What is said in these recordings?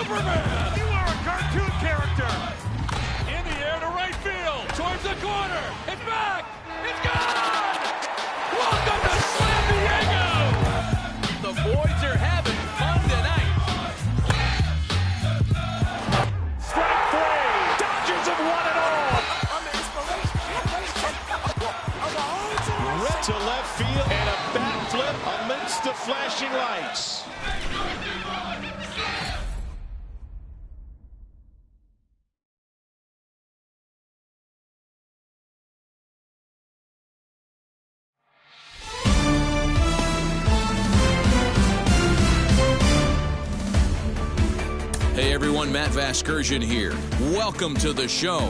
Superman! You are a cartoon character! In the air to right field, towards the corner, it's back! It's gone! Welcome to San Diego! The boys are having fun tonight. Strike three! Dodgers have won it all! Ripped to left field and a backflip amidst the flashing lights. Hey everyone, Matt Vasgersian here. Welcome to the show.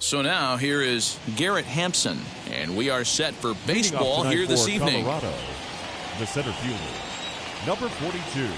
So now here is Garrett Hampson, and we are set for baseball here this evening. Colorado, the center fielder, number 42.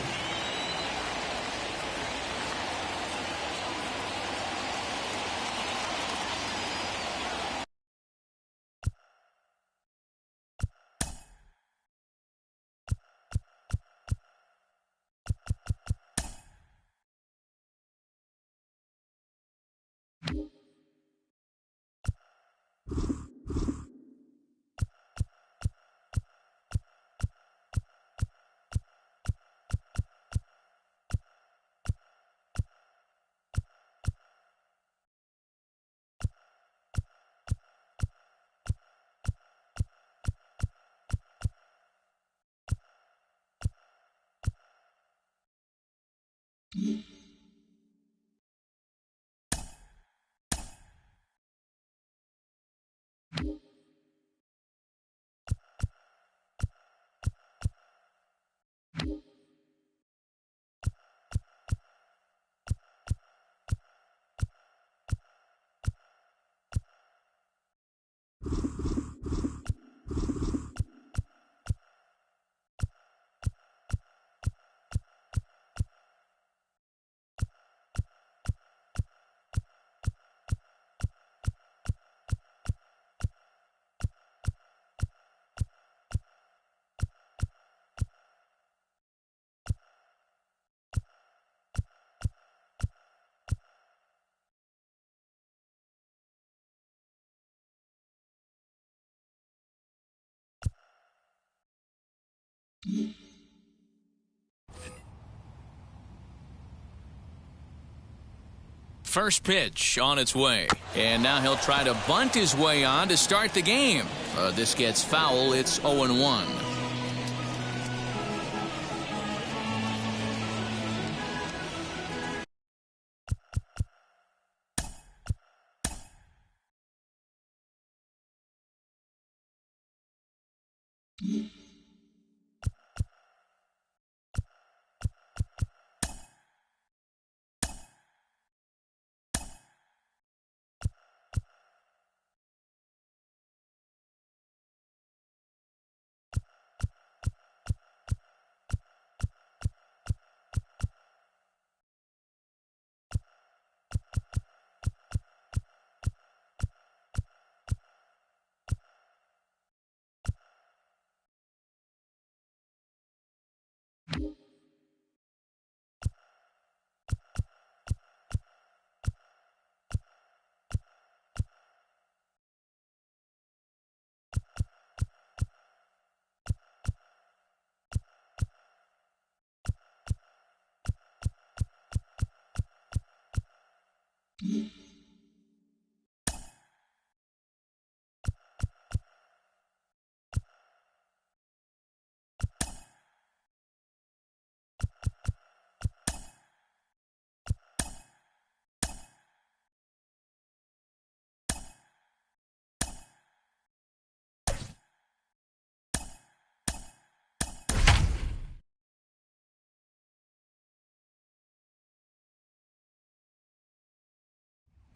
First pitch on its way. And now he'll try to bunt his way on to start the game. This gets foul. It's 0-1.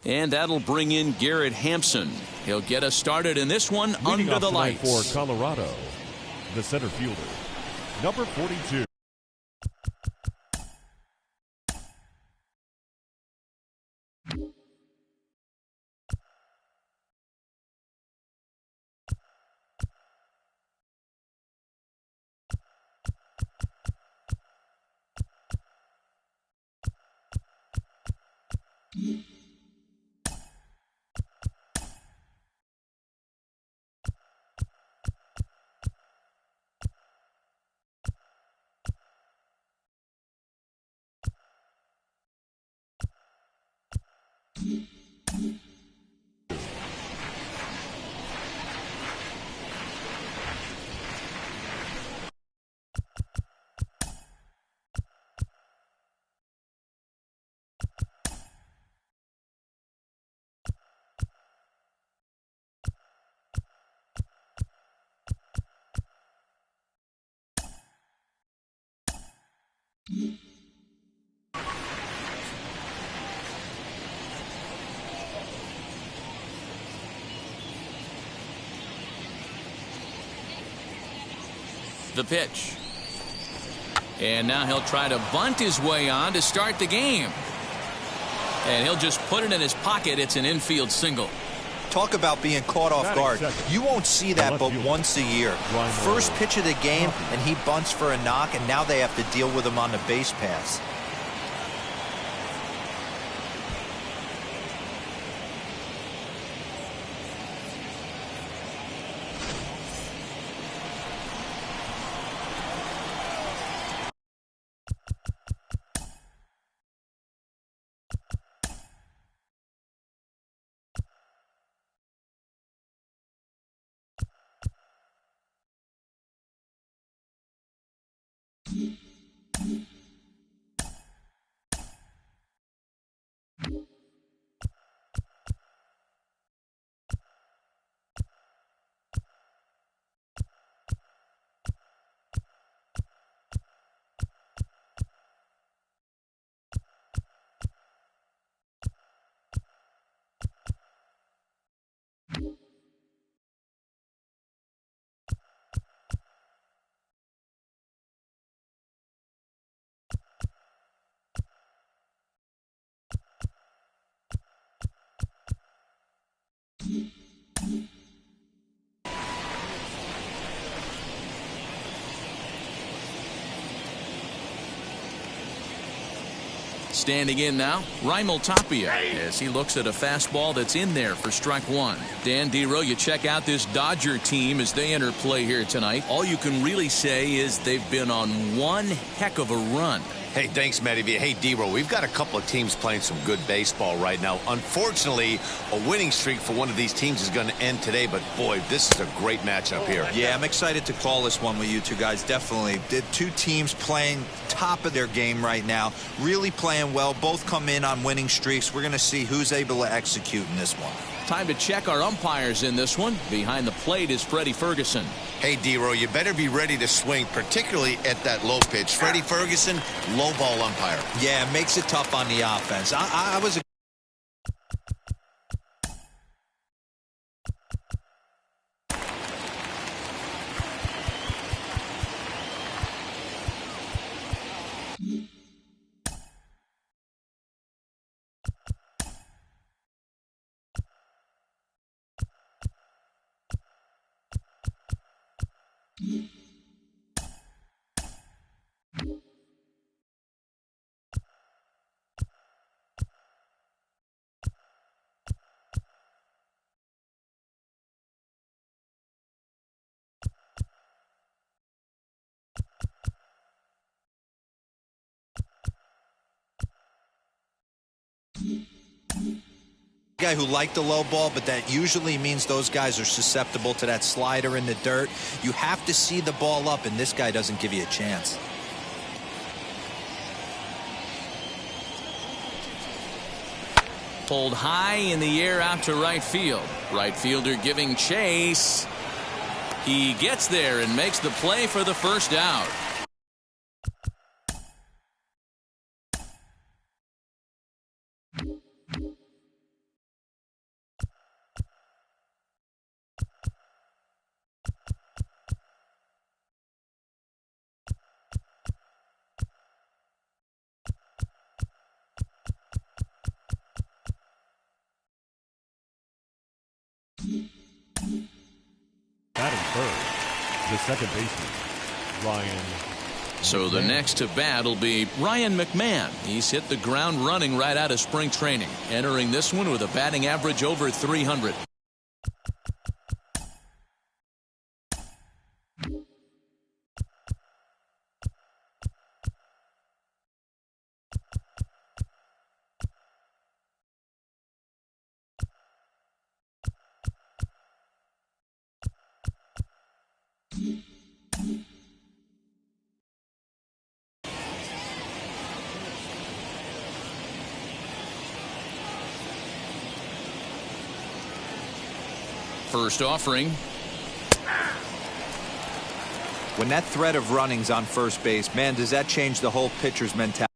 And that'll bring in Garrett Hampson. He'll get us started in this one under the lights. For Colorado, the center fielder, number 42. The pitch. And now he'll try to bunt his way on to start the game. And he'll just put it in his pocket. It's an infield single. Talk about being caught off guard. You won't see that but once a year. First pitch of the game, and he bunts for a knock, and now they have to deal with him on the base pass. Standing in now, Raimel Tapia, as he looks at a fastball that's in there for strike one. Dan Dero, you check out this Dodger team as they enter play here tonight. All you can really say is they've been on one heck of a run. Hey, thanks, Matty V. Hey, Dero, we've got a couple of teams playing some good baseball right now. Unfortunately, a winning streak for one of these teams is going to end today, but boy, this is a great matchup here. Yeah, I'm excited to call this one with you two guys, definitely. The two teams playing top of their game right now, really playing well, both come in on winning streaks. We're going to see who's able to execute in this one. Time to check our umpires in this one. Behind the plate is Freddie Ferguson. Hey, Dero, you better be ready to swing, particularly at that low pitch. Freddie Ferguson, low ball umpire. Yeah, it makes it tough on the offense. I was guy who liked the low ball, but that usually means those guys are susceptible to that slider in the dirt. You have to see the ball up, and this guy doesn't give you a chance. Pulled high in the air out to right field. Right fielder giving chase. He gets there and makes the play for the first out. Batting third, the second baseman, Ryan. So the next to bat will be Ryan McMahon. He's hit the ground running right out of spring training, entering this one with a batting average over 300. First offering. When that threat of running's on first base, man, does that change the whole pitcher's mentality?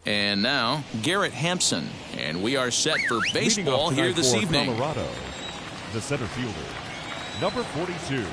And now, Garrett Hampson. And we are set for Leading baseball off here tonight this for evening. Colorado, the center fielder, number 42.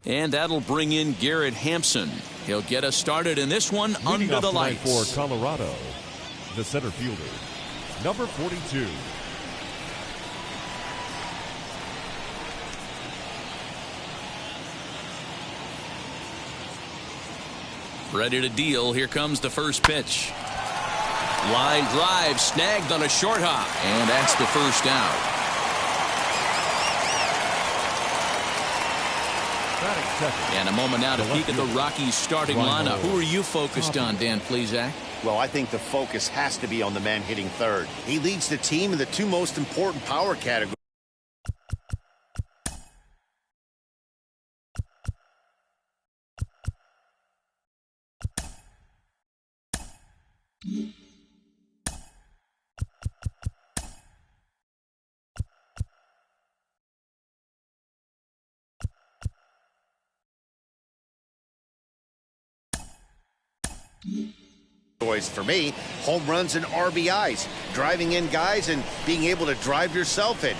And that'll bring in Garrett Hampson. He'll get us started in this one under the lights. For Colorado, the center fielder, number 42. Ready to deal. Here comes the first pitch. Line drive snagged on a short hop. And that's the first out. And a moment now to peek at the Rockies starting lineup. Who are you focused on, Dan Plesac? Well, I think the focus has to be on the man hitting third. He leads the team in the two most important power categories. For me, home runs and RBIs, driving in guys and being able to drive yourself in.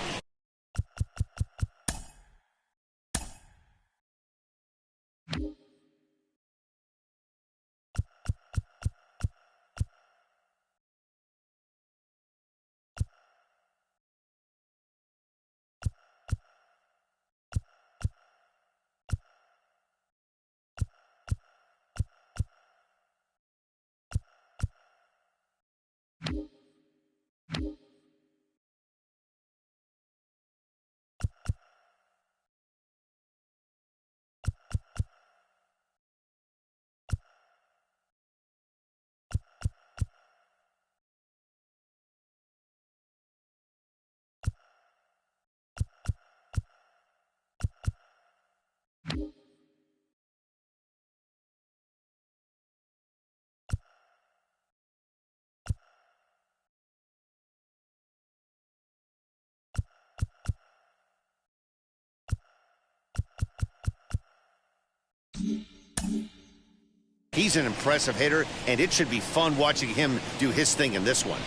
He's an impressive hitter, and it should be fun watching him do his thing in this one.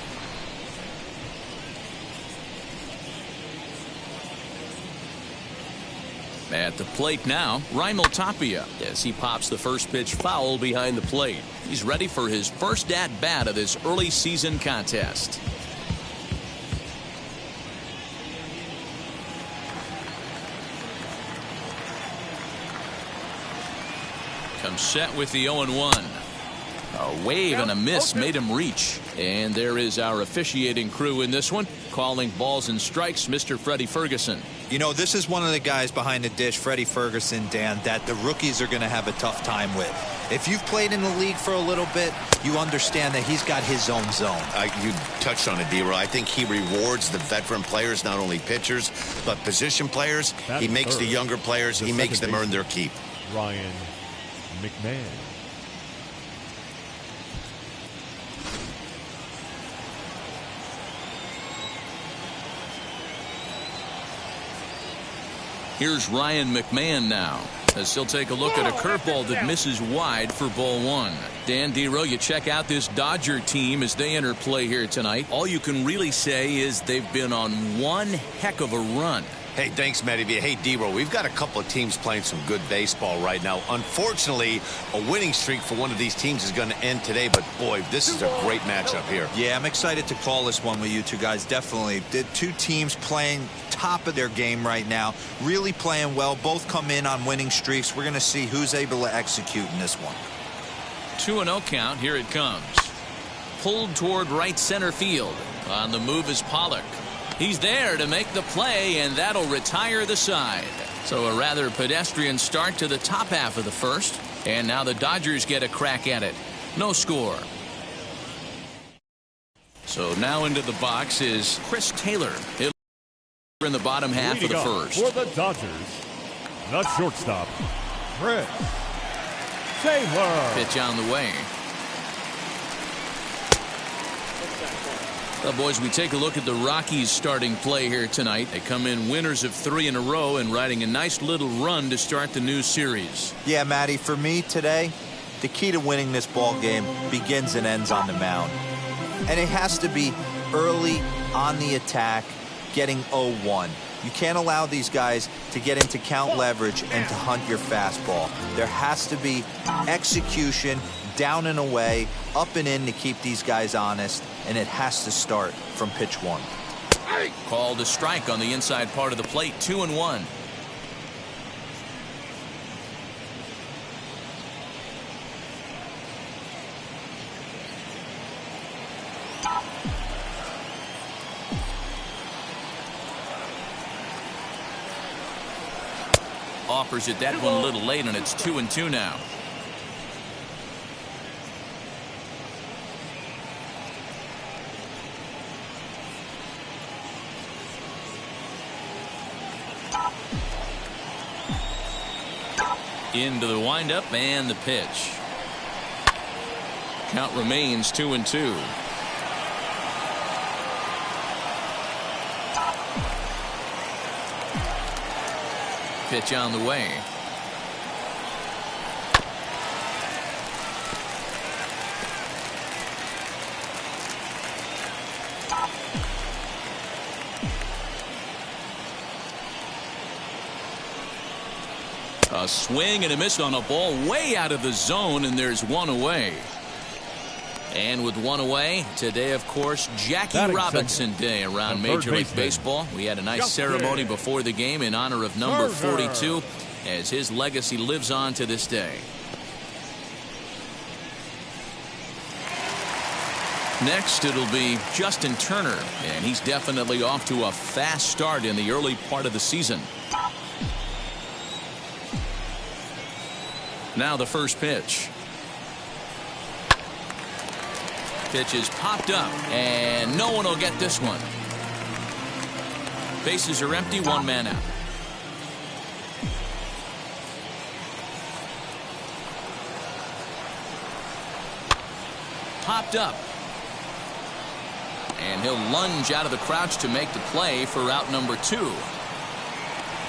At the plate now, Raimel Tapia, as he pops the first pitch foul behind the plate. He's ready for his first at-bat of this early season contest. Comes set with the 0-1. A wave and a miss made him reach. And there is our officiating crew in this one, calling balls and strikes, Mr. Freddie Ferguson. You know, this is one of the guys behind the dish, Freddie Ferguson, Dan, that the rookies are going to have a tough time with. If you've played in the league for a little bit, you understand that he's got his own zone. You touched on it, D-Roy. I think he rewards the veteran players, not only pitchers, but position players. He makes the younger players, he makes them earn their keep. Ryan McMahon. Here's Ryan McMahon now, as he'll take a look at a curveball that misses wide for ball one. Dan Dero, you check out this Dodger team as they enter play here tonight. All you can really say is they've been on one heck of a run. Hey, thanks, Matty. Hey, D-Roy, we've got a couple of teams playing some good baseball right now. Unfortunately, a winning streak for one of these teams is going to end today, but boy, this is a great matchup here. Yeah, I'm excited to call this one with you two guys, definitely. The two teams playing top of their game right now, really playing well. Both come in on winning streaks. We're going to see who's able to execute in this one. 2-0 count. Here it comes. Pulled toward right center field. On the move is Pollock. He's there to make the play, and that'll retire the side. So a rather pedestrian start to the top half of the first. And now the Dodgers get a crack at it. No score. So now into the box is Chris Taylor. He'll in the bottom half of the first. For the Dodgers, the shortstop, Chris Taylor. Pitch on the way. Well, boys, we take a look at the Rockies starting play here tonight. They come in winners of 3 in a row and riding a nice little run to start the new series. Yeah, Matty, for me today, the key to winning this ball game begins and ends on the mound. And it has to be early on the attack, getting 0-1. You can't allow these guys to get into count leverage and to hunt your fastball. There has to be execution, down and away, up and in to keep these guys honest, and it has to start from pitch one. Called a strike on the inside part of the plate, 2-1. Offers it that one a little late, and it's 2-2 now. Into the windup and the pitch. Count remains 2-2. Pitch on the way. A swing and a miss on a ball way out of the zone, and there's one away. And with one away, today, of course, Jackie Robinson Day around Major League Baseball. We had a nice ceremony before the game in honor of number 42, as his legacy lives on to this day. Next, it'll be Justin Turner, and he's definitely off to a fast start in the early part of the season. Now the first pitch. Pitch is popped up, and no one will get this one. Bases are empty, one man out. Popped up. And he'll lunge out of the crouch to make the play for out number 2.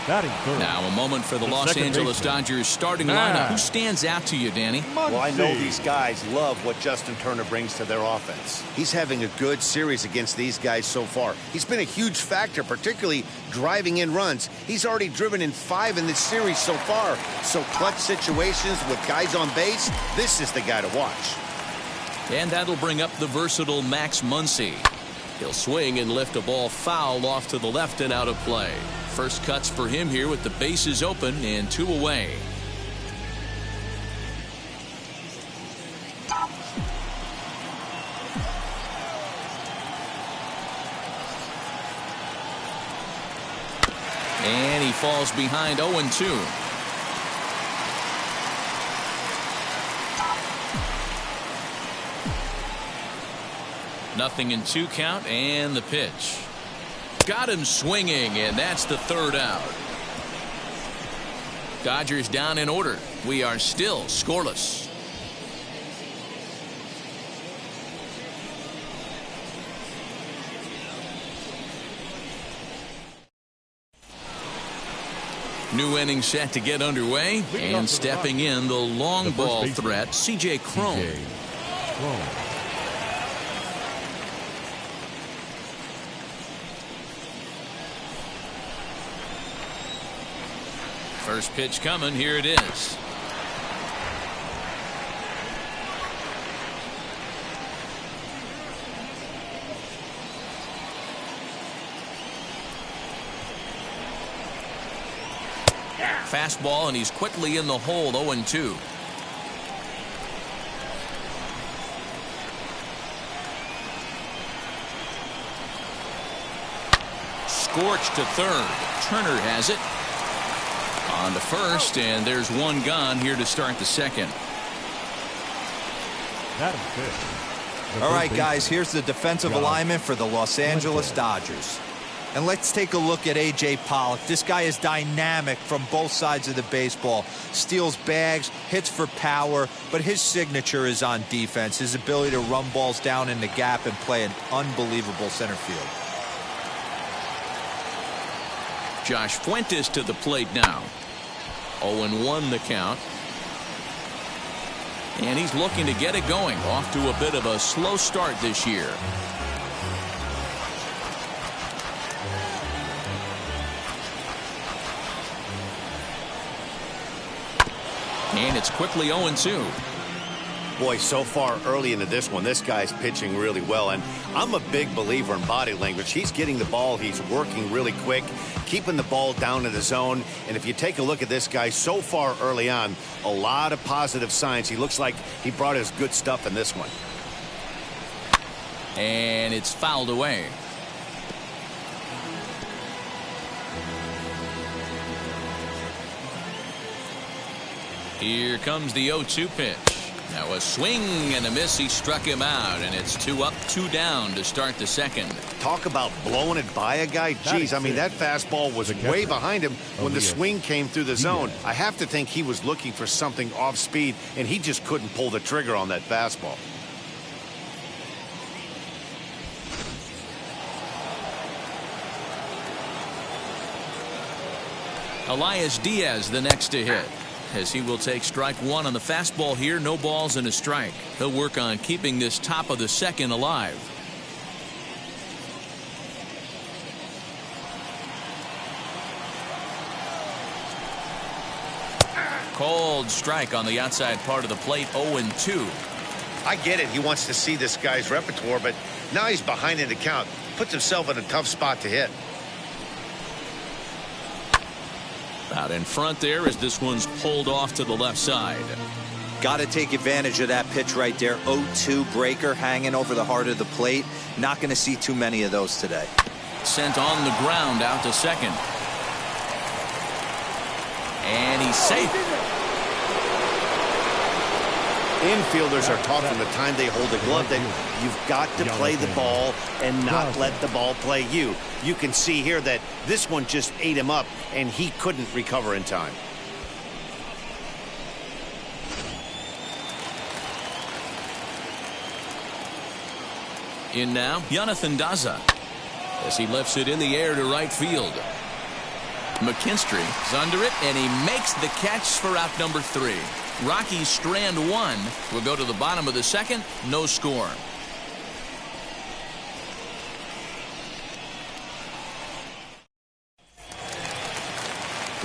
Batting third. Now a moment for the Los Angeles Dodgers starting lineup. Who stands out to you, Danny? Well, I know these guys love what Justin Turner brings to their offense. He's having a good series against these guys so far. He's been a huge factor, particularly driving in runs. He's already driven in 5 in this series so far. So clutch situations with guys on base, this is the guy to watch. And that'll bring up the versatile Max Muncy. He'll swing and lift a ball foul off to the left and out of play. First cuts for him here with the bases open and 2 away. And he falls behind 0-2. Nothing in 2 count, and the pitch. Got him swinging, and that's the 3rd out. Dodgers down in order. We are still scoreless. New inning set to get underway, and stepping in the long ball threat, C.J. Cron. First pitch coming. Here it is. Fastball, and he's quickly in the hole. 0-2. Scorched to third. Turner has it. On to first, and there's one gone here to start the second. All right, guys, here's the defensive alignment for the Los Angeles Dodgers. And let's take a look at A.J. Pollock. This guy is dynamic from both sides of the baseball. Steals bags, hits for power, but his signature is on defense. His ability to run balls down in the gap and play an unbelievable center field. Josh Fuentes to the plate now. 0-1 the count. And he's looking to get it going. Off to a bit of a slow start this year. And it's quickly 0-2. Boy, so far early into this one, this guy's pitching really well. And I'm a big believer in body language. He's getting the ball. He's working really quick, keeping the ball down in the zone. And if you take a look at this guy so far early on, a lot of positive signs. He looks like he brought his good stuff in this one. And it's fouled away. Here comes the 0-2 pitch. Now a swing and a miss. He struck him out, and it's 2 up, 2 down to start the second. Talk about blowing it by a guy. Geez, I mean, that fastball was way behind him when the swing came through the zone. I have to think he was looking for something off speed, and he just couldn't pull the trigger on that fastball. Elias Diaz the next to hit, as he will take strike 1 on the fastball here. No balls and a strike. He'll work on keeping this top of the second alive. Cold strike on the outside part of the plate. 0-2. I get it. He wants to see this guy's repertoire, but now he's behind in the count. Puts himself in a tough spot to hit. Out in front there as this one's pulled off to the left side. Got to take advantage of that pitch right there. 0-2 breaker hanging over the heart of the plate. Not going to see too many of those today. Sent on the ground out to second. And he's safe. Infielders are taught from the time they hold a glove that you've got to play the ball and not let the ball play you. You can see here that this one just ate him up, and he couldn't recover in time. In now, Jonathan Daza, as he lifts it in the air to right field. McKinstry is under it, and he makes the catch for out number 3. Rockies strand 1. We'll go to the bottom of the second. No score.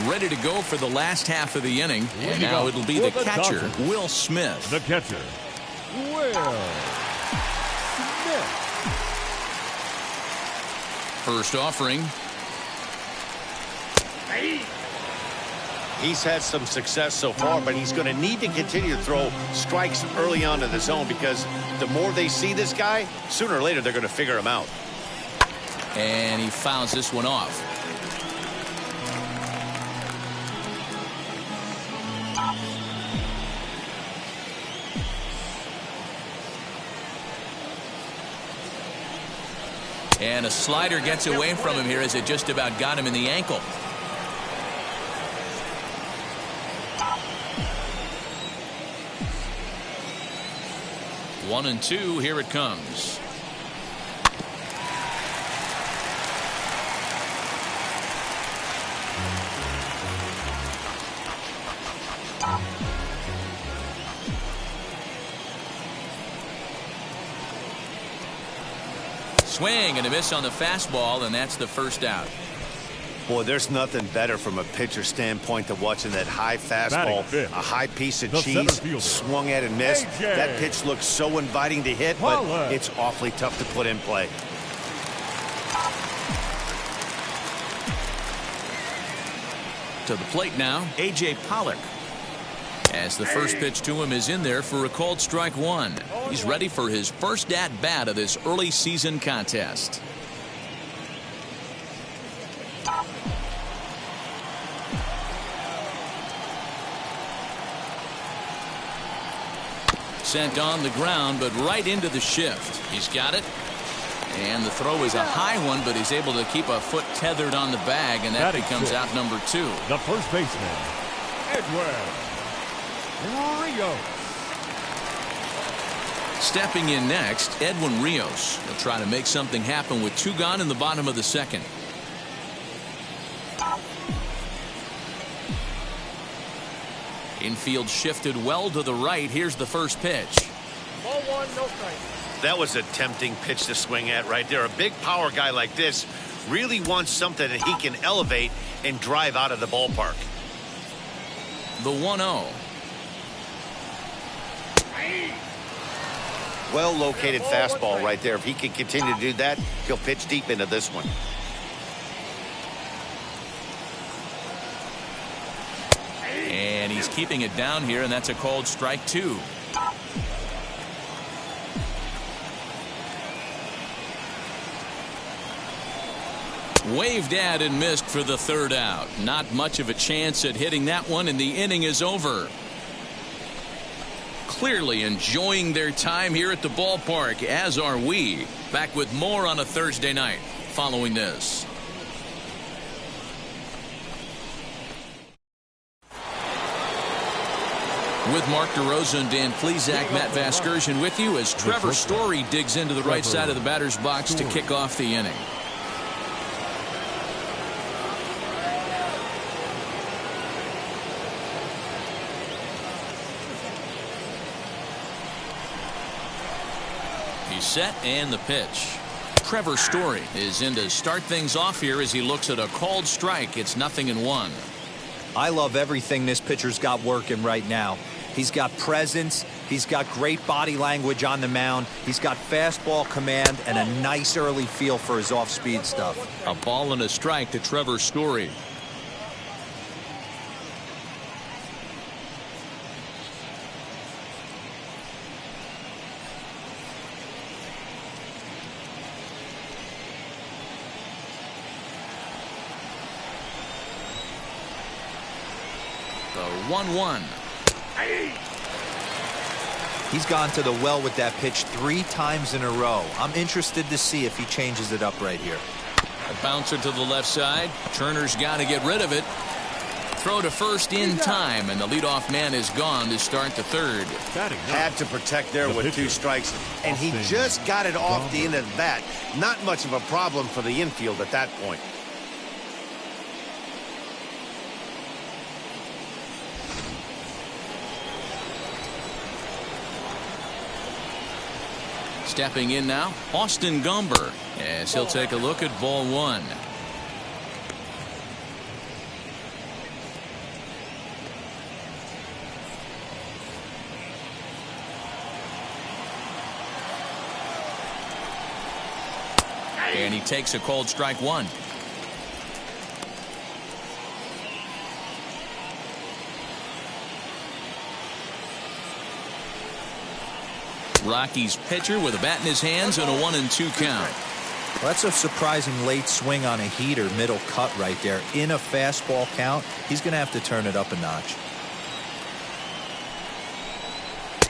Ready to go for the last half of the inning. And now it'll be the catcher, Will Smith. The catcher, Will Smith. First offering. He's had some success so far, but he's going to need to continue to throw strikes early on in the zone, because the more they see this guy, sooner or later they're going to figure him out. And he fouls this one off. And a slider gets away from him here as it just about got him in the ankle. One and two, here it comes. Swing and a miss on the fastball, and that's the first out. Boy, there's nothing better from a pitcher standpoint than watching that high fastball, a high piece of cheese, swung at and missed. That pitch looks so inviting to hit, but it's awfully tough to put in play. To the plate now, A.J. Pollock. As the first pitch to him is in there for a called strike one. He's ready for his first at-bat of this early season contest. Sent on the ground, but right into the shift. He's got it. And the throw is a high one, but he's able to keep a foot tethered on the bag, and that becomes out number 2. The first baseman, Edwin Rios. Stepping in next, Edwin Rios. He'll try to make something happen with 2 gone in the bottom of the second. Infield shifted well to the right. Here's the first pitch. Ball 1, no strike. That was a tempting pitch to swing at right there. A big power guy like this really wants something that he can elevate and drive out of the ballpark. The 1-0. Well located fastball right there. If he can continue to do that, he'll pitch deep into this one. And he's keeping it down here, and that's a called strike 2. Waved at and missed for the third out. Not much of a chance at hitting that one, and the inning is over. Clearly enjoying their time here at the ballpark, as are we. Back with more on a Thursday night following this. With Mark DeRosa and Dan Plesac, Matt Vasgersian with you as Trevor Story digs into the right side of the batter's box to kick off the inning. He's set and the pitch. Trevor Story is in to start things off here as he looks at a called strike. It's 0-1. I love everything this pitcher's got working right now. He's got presence. He's got great body language on the mound. He's got fastball command and a nice early feel for his off-speed stuff. A ball and a strike to Trevor Story. The 1-1. He's gone to the well with that pitch 3 times in a row. I'm interested to see if he changes it up right here. A bouncer to the left side. Turner's got to get rid of it. Throw to first in time, and the leadoff man is gone to start the third. Had to protect there with 2 strikes, and he just got it off the end of the bat. Not much of a problem for the infield at that point. Stepping in now, Austin Gumber, as he'll take a look at ball one. And he takes a called strike one. Rockies pitcher with a bat in his hands and a 1-2 count. Well, that's a surprising late swing on a heater, middle cut right there. In a fastball count, he's going to have to turn it up a notch.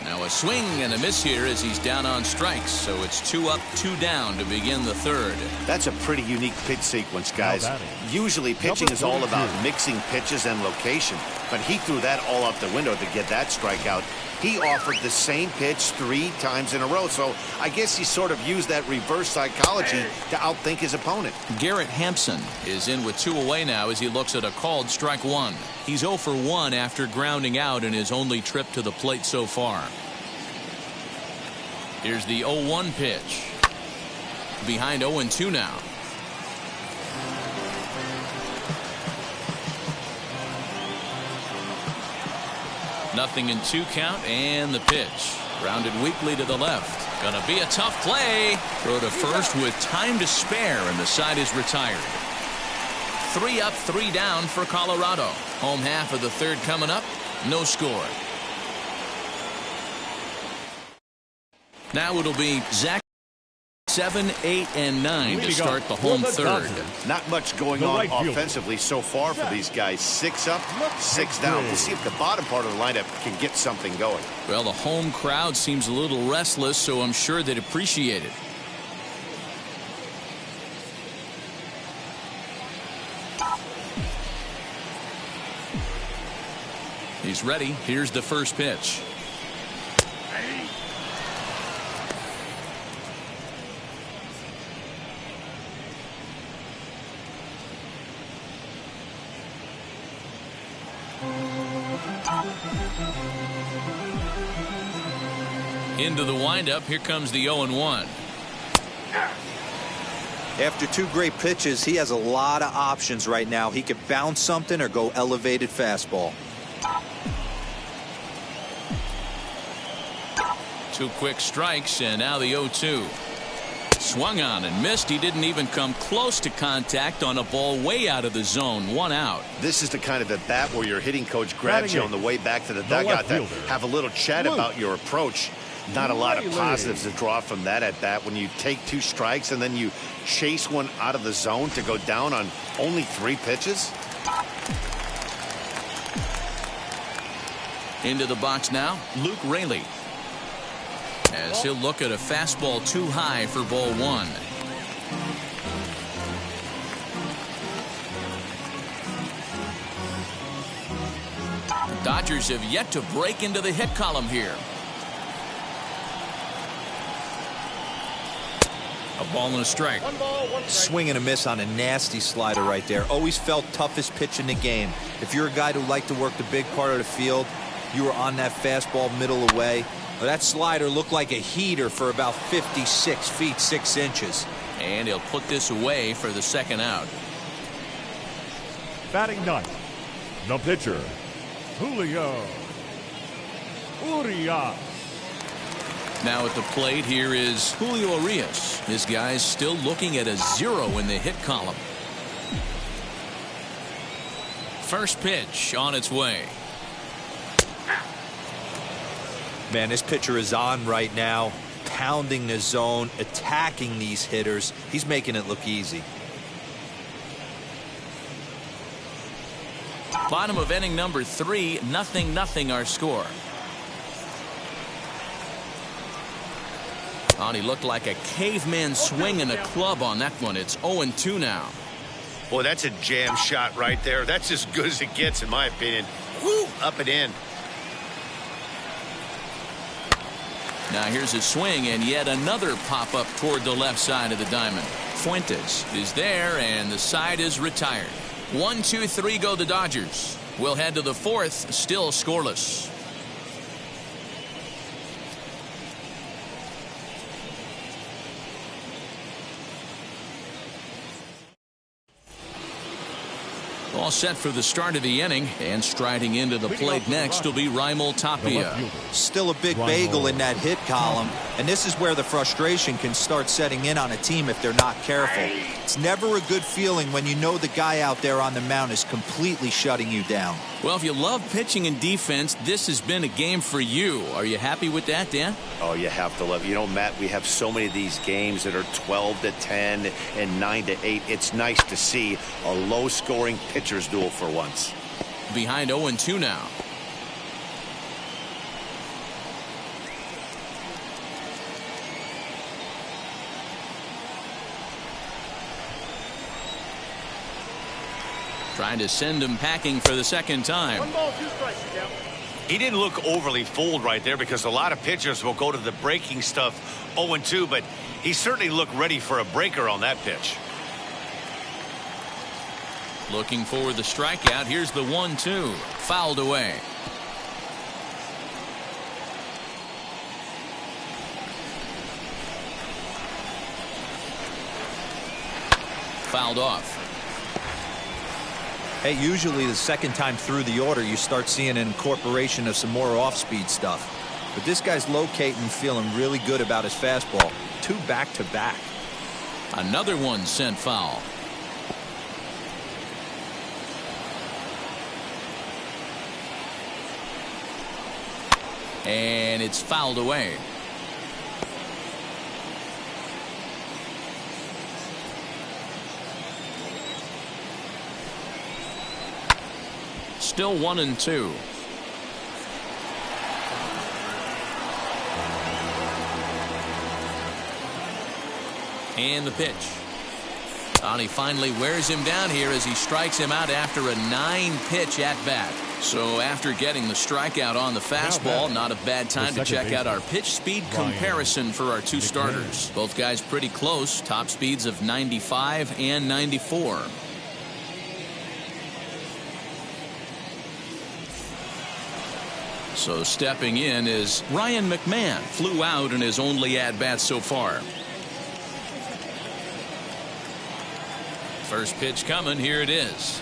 Now a swing and a miss here as he's down on strikes. So it's 2 up, 2 down to begin the third. That's a pretty unique pitch sequence, guys. Usually pitching is all about mixing pitches and location, but he threw that all out the window to get that strikeout. He offered the same pitch 3 times in a row, so I guess he sort of used that reverse psychology to outthink his opponent. Garrett Hampson is in with 2 away now as he looks at a called strike one. He's 0 for 1 after grounding out in his only trip to the plate so far. Here's the 0-1 pitch. Behind 0-2 now. Nothing in 2 count, and the pitch. Rounded weakly to the left. Gonna be a tough play. Throw to first with time to spare, and the side is retired. 3 up, 3 down for Colorado. Home half of the third coming up. No score. Now it'll be Zach 7, 8, and 9 to start the home third. Not much going on offensively so far for these guys. 6 up, 6 down. We'll see if the bottom part of the lineup can get something going. Well, the home crowd seems a little restless, so I'm sure they'd appreciate it. He's ready. Here's the first pitch. Into the windup. Here comes the 0-1. After 2 great pitches, he has a lot of options right now. He could bounce something or go elevated fastball. 2 quick strikes, and now the 0-2. Swung on and missed. He didn't even come close to contact on a ball way out of the zone. 1 out. This is the kind of at bat where your hitting coach grabs you on the way back to the dugout to have a little chat about your approach. Not a lot of positives to draw from that at bat when you take 2 strikes and then you chase one out of the zone to go down on only 3 pitches. Into the box now, Luke Raley, as he'll look at a fastball too high for ball 1. The Dodgers have yet to break into the hit column here. A ball and a strike. Swing and a miss on a nasty slider right there. Always felt toughest pitch in the game. If you're a guy who liked to work the big part of the field, you were on that fastball middle away. But that slider looked like a heater for about 56 feet 6 inches. And he'll put this away for the second out. Batting ninth, the pitcher, Julio Urias. Now at the plate here is Julio Urias. This guy's still looking at a 0 in the hit column. First pitch on its way. Man, this pitcher is on right now, pounding the zone, attacking these hitters. He's making it look easy. Bottom of inning number 3, 0-0 our score. Oh, he looked like a caveman swinging a club on that one. It's 0-2 now. Boy, that's a jam shot right there. That's as good as it gets, in my opinion. Woo, up and in. Now here's a swing and yet another pop up toward the left side of the diamond. Fuentes is there and the side is retired. 1, 2, 3 go the Dodgers. We'll head to the 4th, still scoreless. All set for the start of the inning, and striding into the plate next will be Raimel Tapia. Still a big bagel in that hit column, and this is where the frustration can start setting in on a team if they're not careful. It's never a good feeling when you know the guy out there on the mound is completely shutting you down. Well, if you love pitching and defense, this has been a game for you. Are you happy with that, Dan? Oh, you have to love it. You know, Matt, we have so many of these games that are 12-10 and 9-8. It's nice to see a low-scoring pitcher's duel for once. Behind 0-2 now. Trying to send him packing for the second time. 1 ball, 2 strikes, Miguel. He didn't look overly fooled right there because a lot of pitchers will go to the breaking stuff 0-2, but he certainly looked ready for a breaker on that pitch. Looking for the strikeout. Here's the 1-2. Fouled away. Fouled off. Hey, usually the second time through the order you start seeing an incorporation of some more off-speed stuff. But this guy's locating, feeling really good about his fastball. 2 back-to-back. Another one sent foul. And it's fouled away. Still 1-2. And the pitch. And he finally wears him down here as he strikes him out after a 9-pitch at bat. So after getting the strikeout on the fastball, not a bad time to check out our pitch speed comparison for our 2 starters. Both guys pretty close, top speeds of 95 and 94. So stepping in is Ryan McMahon. Flew out in his only at-bat so far. First pitch coming. Here it is.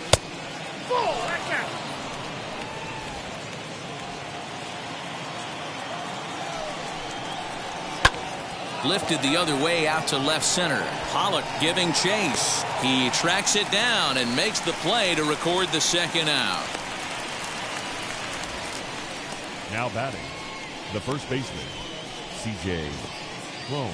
Lifted the other way out to left center. Pollock giving chase. He tracks it down and makes the play to record the second out. Now batting, the first baseman, C.J. Crone.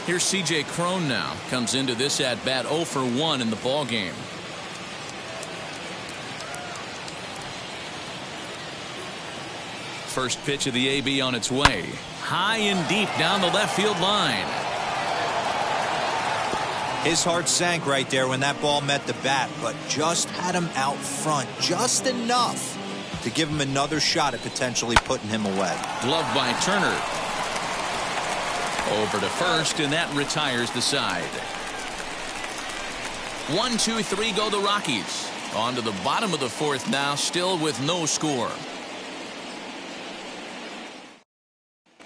Here's C.J. Crone now. Comes into this at-bat 0 for 1 in the ballgame. First pitch of the AB on its way. High and deep down the left field line. His heart sank right there when that ball met the bat, but just had him out front just enough to give him another shot at potentially putting him away. Glove by Turner. Over to first, and that retires the side. 1, 2, 3 go the Rockies. On to the bottom of the 4th now, still with no score.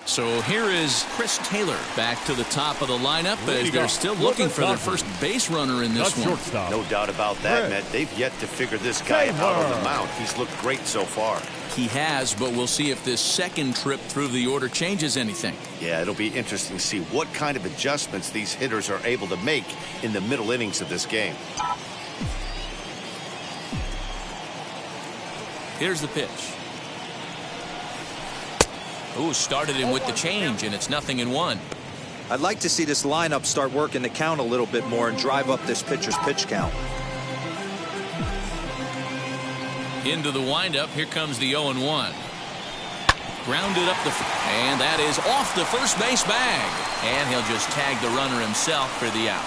So here is Chris Taylor back to the top of the lineup as they're still looking for their first base runner in this one. No doubt about that, Matt. They've yet to figure this guy out on the mound. He's looked great so far. He has, but we'll see if this second trip through the order changes anything. Yeah, it'll be interesting to see what kind of adjustments these hitters are able to make in the middle innings of this game. Here's the pitch. Ooh, started him with the change, and it's 0-1. I'd like to see this lineup start working the count a little bit more and drive up this pitcher's pitch count. Into the windup. Here comes the 0-1. Grounded up and that is off the first base bag. And he'll just tag the runner himself for the out.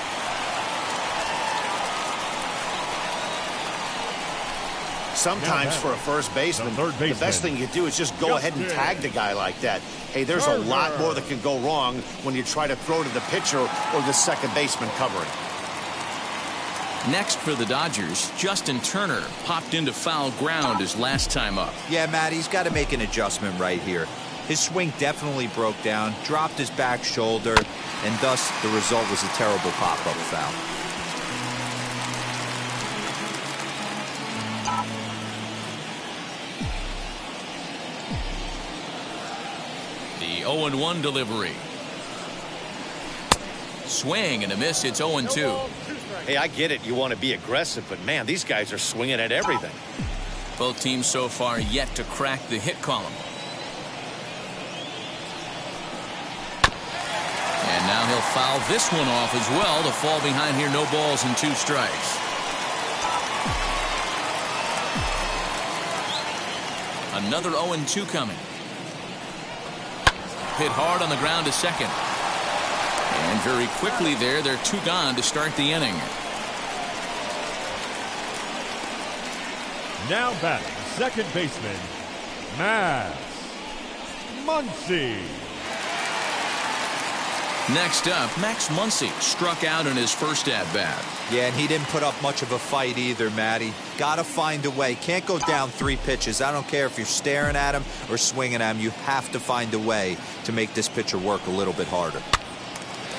Sometimes for a first baseman, the best thing you do is just go ahead and tag the guy like that. Hey, there's a lot more that can go wrong when you try to throw to the pitcher or the second baseman covering. Next for the Dodgers, Justin Turner popped into foul ground his last time up. Yeah, Matt, he's got to make an adjustment right here. His swing definitely broke down, dropped his back shoulder, and thus the result was a terrible pop-up foul. The 0-1 delivery. Swing and a miss. It's 0-2. Hey, I get it. You want to be aggressive, but man, these guys are swinging at everything. Both teams so far yet to crack the hit column. And now he'll foul this one off as well to fall behind here. No balls and 2 strikes. Another 0-2 coming. Hit hard on the ground to second. And very quickly there, they're 2 gone to start the inning. Now batting, second baseman, Max Muncy. Next up, Max Muncy struck out in his first at-bat. Yeah, and he didn't put up much of a fight either, Matty. Gotta find a way. Can't go down 3 pitches. I don't care if you're staring at him or swinging at him. You have to find a way to make this pitcher work a little bit harder.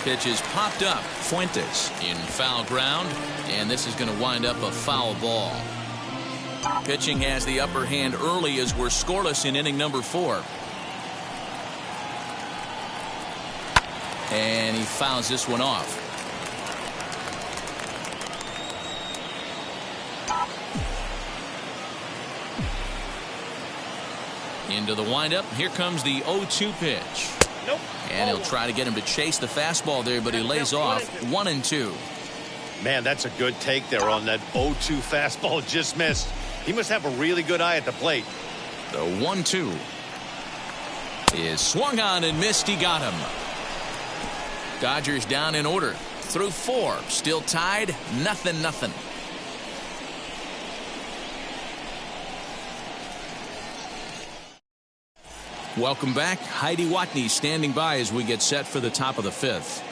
Pitch is popped up. Fuentes in foul ground, and this is going to wind up a foul ball. Pitching has the upper hand early as we're scoreless in inning number 4. And he fouls this one off. Into the windup. Here comes the 0-2 pitch. Nope. And he'll try to get him to chase the fastball there, but he lays off 1-2. Man, that's a good take there on that 0-2 fastball. Just missed. He must have a really good eye at the plate. The 1-2 is swung on and missed. He got him. Dodgers down in order through 4. Still tied, 0-0. Welcome back. Heidi Watney standing by as we get set for the top of the 5th.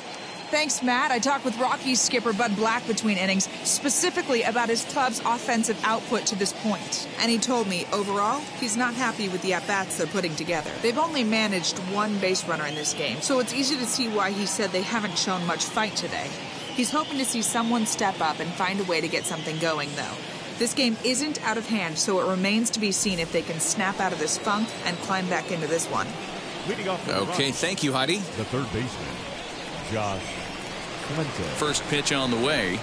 Thanks, Matt. I talked with Rockies skipper Bud Black between innings, specifically about his club's offensive output to this point. And he told me, overall, he's not happy with the at-bats they're putting together. They've only managed 1 base runner in this game, so it's easy to see why he said they haven't shown much fight today. He's hoping to see someone step up and find a way to get something going, though. This game isn't out of hand, so it remains to be seen if they can snap out of this funk and climb back into this one. Okay, thank you, Heidi. The third baseman, Josh Fuentes. First pitch on the way.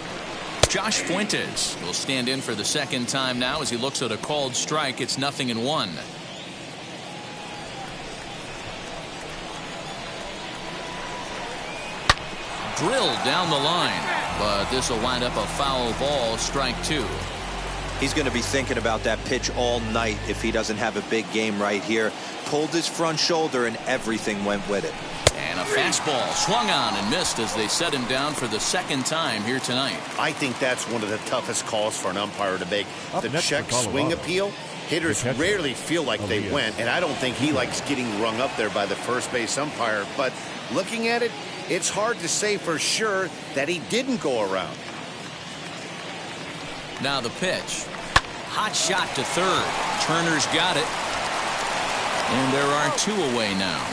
Josh Fuentes will stand in for the second time now as he looks at a called strike. It's 0-1. Drilled down the line, but this will wind up a foul ball, strike 2. He's going to be thinking about that pitch all night if he doesn't have a big game right here. Pulled his front shoulder and everything went with it. And a fastball swung on and missed as they set him down for the second time here tonight. I think that's one of the toughest calls for an umpire to make. The check swing appeal. Hitters rarely feel like they went, and I don't think he likes getting rung up there by the first base umpire. But looking at it, it's hard to say for sure that he didn't go around. Now the pitch. Hot shot to third. Turner's got it. And there are 2 away now.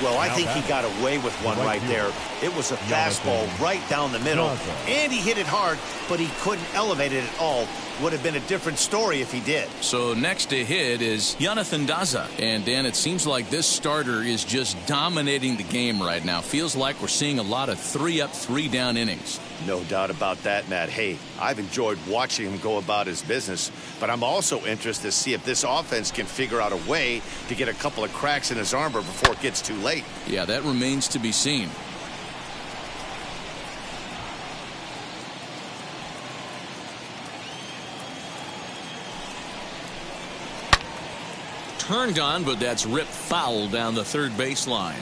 Well, I think he got away with one right there. It was a fastball right down the middle, and he hit it hard, but he couldn't elevate it at all. Would have been a different story if he did. So next to hit is Jonathan Daza. And, Dan, it seems like this starter is just dominating the game right now. Feels like we're seeing a lot of 3-up, 3-down innings. No doubt about that, Matt. Hey, I've enjoyed watching him go about his business, but I'm also interested to see if this offense can figure out a way to get a couple of cracks in his armor before it gets too late. Yeah, that remains to be seen. Turned on, but that's ripped foul down the third baseline.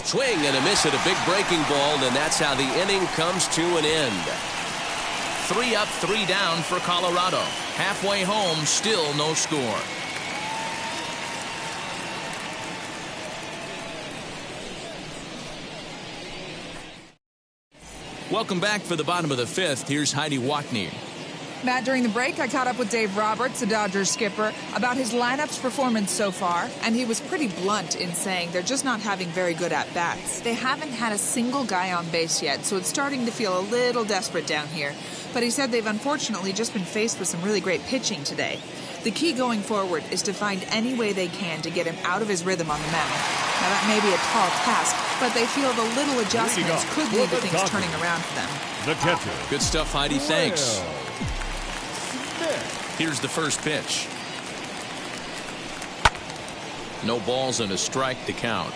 Swing and a miss at a big breaking ball, and that's how the inning comes to an end. 3 up, 3 down for Colorado. Halfway home, still no score. Welcome back for the bottom of the fifth. Here's Heidi Watney. Matt, during the break, I caught up with Dave Roberts, the Dodgers skipper, about his lineup's performance so far, and he was pretty blunt in saying they're just not having very good at-bats. They haven't had a single guy on base yet, so it's starting to feel a little desperate down here. But he said they've unfortunately just been faced with some really great pitching today. The key going forward is to find any way they can to get him out of his rhythm on the mound. Now, that may be a tall task, but they feel the little adjustments could lead to things turning around for them. The catcher. Good stuff, Heidi. Thanks. Here's the first pitch. No balls and a strike to count.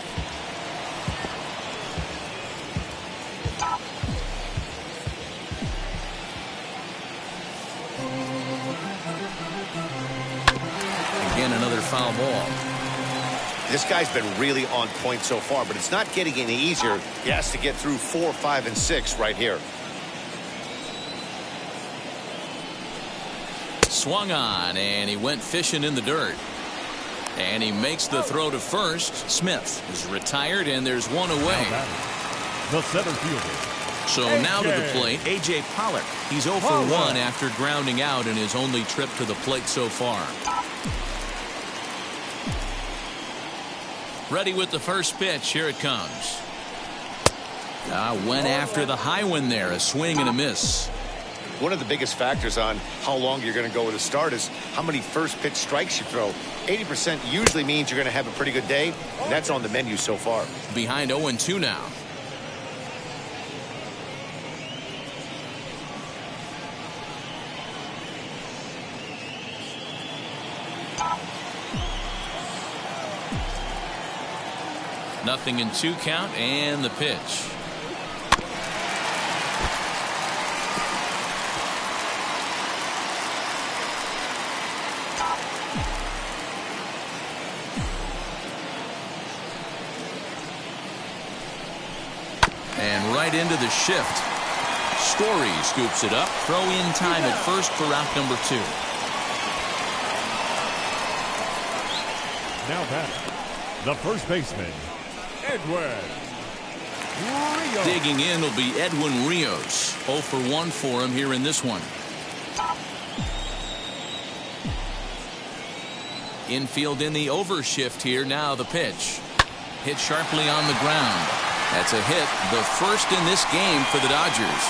Again, another foul ball. This guy's been really on point so far, but it's not getting any easier. He has to get through 4, 5, and 6 right here. Swung on, and he went fishing in the dirt. And he makes the throw to first. Smith is retired, and there's one away. The center fielder. So now to the plate, A.J. Pollock. He's 0 for 1 after grounding out in his only trip to the plate so far. Ready with the first pitch. Here it comes. Went after the high one there. A swing and a miss. One of the biggest factors on how long you're going to go with a start is how many first pitch strikes you throw. 80% usually means you're going to have a pretty good day, and that's on the menu so far. Behind 0-2 now. Nothing in 2 count, and the pitch. And right into the shift. Story scoops it up. Throw in time at first for out number 2. Now batting, the first baseman, Edwin Rios. Digging in will be Edwin Rios. 0 for 1 for him here in this one. Infield in the overshift here. Now the pitch. Hit sharply on the ground. That's a hit, the first in this game for the Dodgers.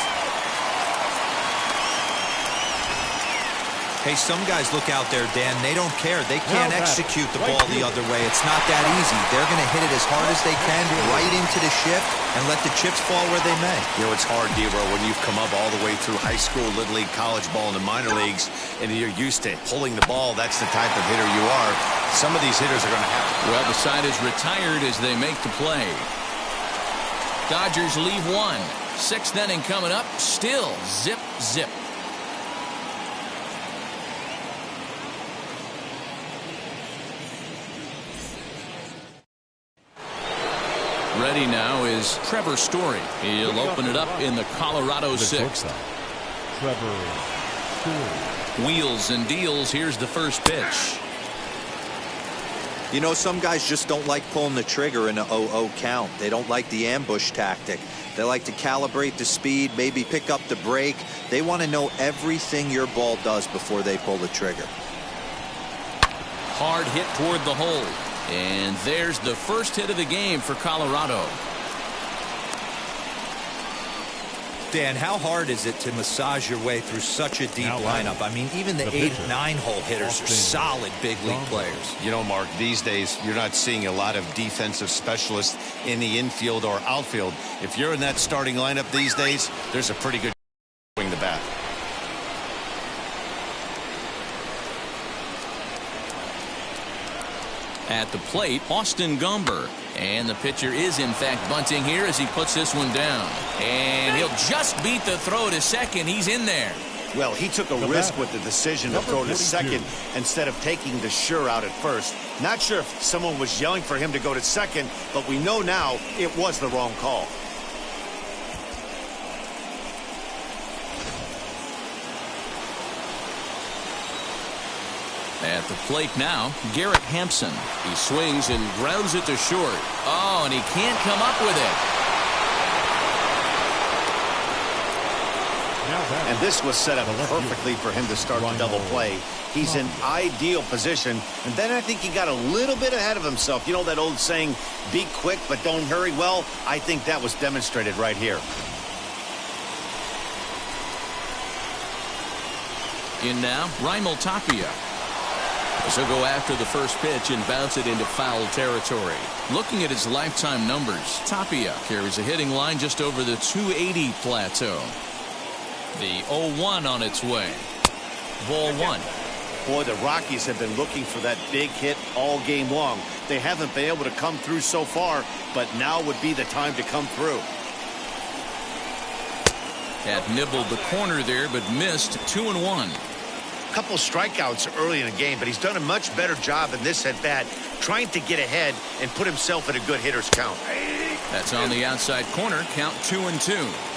Hey, some guys look out there, Dan. They don't care. They can't execute the ball the other way. It's not that easy. They're going to hit it as hard as they can, right into the shift, and let the chips fall where they may. You know, it's hard, Dero, when you've come up all the way through high school, Little League, college ball, and the minor leagues, and you're used to pulling the ball. That's the type of hitter you are. Some of these hitters are going to have to. Well, the side is retired as they make the play. Dodgers leave 1. 6th inning coming up. Still zip, zip. Ready now is Trevor Story. He'll open it up in the Colorado 6th. Trevor Story. Wheels and deals. Here's the first pitch. You know, some guys just don't like pulling the trigger in a 0-0 count. They don't like the ambush tactic. They like to calibrate the speed, maybe pick up the break. They want to know everything your ball does before they pull the trigger. Hard hit toward the hole. And there's the first hit of the game for Colorado. Dan, how hard is it to massage your way through such a deep lineup? I mean, even the 8, 9-hole hitters are solid big league players. You know, Mark, these days you're not seeing a lot of defensive specialists in the infield or outfield. If you're in that starting lineup these days, there's a pretty good swing the bat. At the plate, Austin Gumber. And the pitcher is, in fact, bunting here as he puts this one down. And he'll just beat the throw to second. He's in there. Well, he took a risk with the decision to throw to second instead of taking the sure out at first. Not sure if someone was yelling for him to go to second, but we know now it was the wrong call. At the plate now, Garrett Hampson. He swings and grounds it to short. Oh, and he can't come up with it. And this was set up perfectly for him to start the double play. He's in ideal position. And then I think he got a little bit ahead of himself. You know that old saying, be quick but don't hurry? Well, I think that was demonstrated right here. In now, Raimel Tapia. As he'll go after the first pitch and bounce it into foul territory. Looking at his lifetime numbers, Tapia carries a hitting line just over the 280 plateau. The 0-1 on its way. Ball one. Boy, the Rockies have been looking for that big hit all game long. They haven't been able to come through so far, but now would be the time to come through. Had nibbled the corner there, but missed 2-1. Couple strikeouts early in the game, but he's done a much better job in this at bat, trying to get ahead and put himself in a good hitter's count. That's on the outside corner. Count 2-2.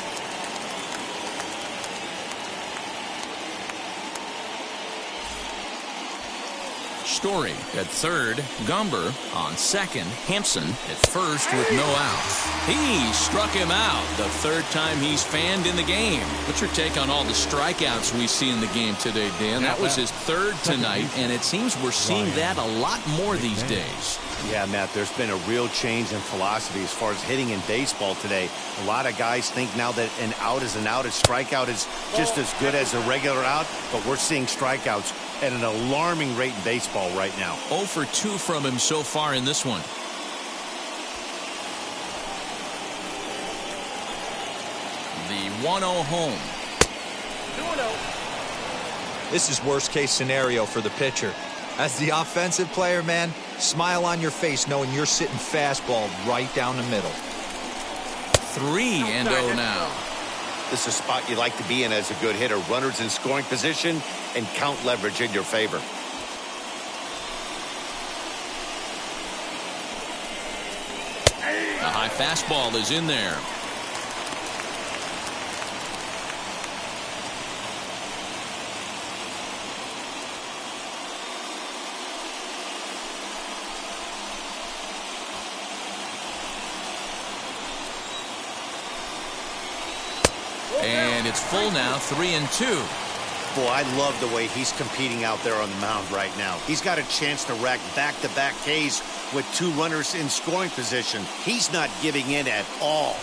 Story at third, Gomber on second, Hampson at first with no outs. He struck him out the third time he's fanned in the game. What's your take on all the strikeouts we see in the game today, Dan? That was his third tonight, and it seems we're seeing that a lot more these days. Yeah, Matt, there's been a real change in philosophy as far as hitting in baseball today. A lot of guys think now that an out is an out, a strikeout is just as good as a regular out, but we're seeing strikeouts at an alarming rate in baseball right now. 0 for 2 from him so far in this one. The 1-0 home. 2-0. This is worst case scenario for the pitcher. As the offensive player, man, smile on your face knowing you're sitting fastball right down the middle. 3-0 now. This is a spot you like to be in as a good hitter. Runners in scoring position and count leverage in your favor. The high fastball is in there. And it's full now, 3-2. Boy, I love the way he's competing out there on the mound right now. He's got a chance to rack back-to-back Ks with 2 runners in scoring position. He's not giving in at all.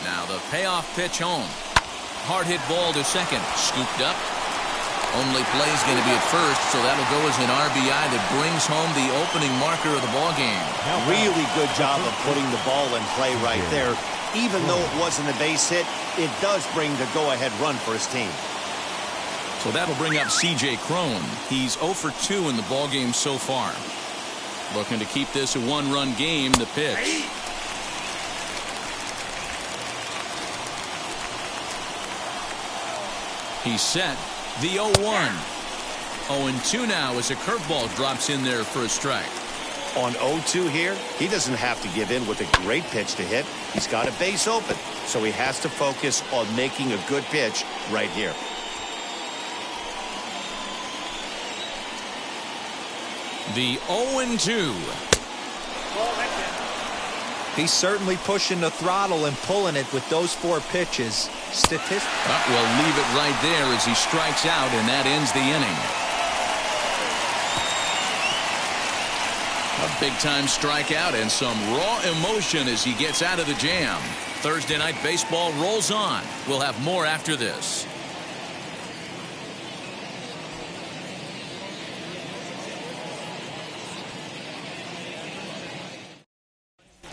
Now the payoff pitch home. Hard hit ball to second. Scooped up. Only play's going to be at first, so that'll go as an RBI that brings home the opening marker of the ball game. Really good job of putting the ball in play right there. Even though it wasn't a base hit, it does bring the go-ahead run for his team. So that'll bring up C.J. Cron. He's 0 for 2 in the ball game so far. Looking to keep this a 1-run game. The pitch. He's set. The 0-1. 0-2 now as a curveball drops in there for a strike. On 0-2 here, he doesn't have to give in with a great pitch to hit. He's got a base open, so he has to focus on making a good pitch right here. The 0-2. He's certainly pushing the throttle and pulling it with those 4 pitches. We'll leave it right there as he strikes out, and that ends the inning. A big-time strikeout and some raw emotion as he gets out of the jam. Thursday Night Baseball rolls on. We'll have more after this.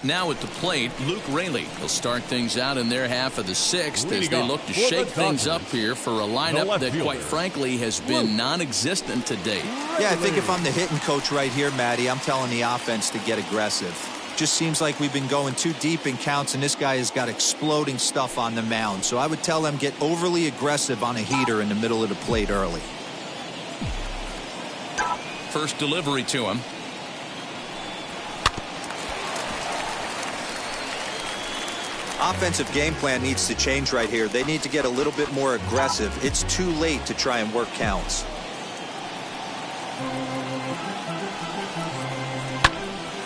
Now at the plate, Luke Raley will start things out in their half of the 6th as they look to shake things up here for a lineup that, quite frankly, has been non-existent to date. Yeah, I think if I'm the hitting coach right here, Matty, I'm telling the offense to get aggressive. Just seems like we've been going too deep in counts, and this guy has got exploding stuff on the mound. So I would tell them get overly aggressive on a heater in the middle of the plate early. First delivery to him. Offensive game plan needs to change right here. They need to get a little bit more aggressive. It's too late to try and work counts.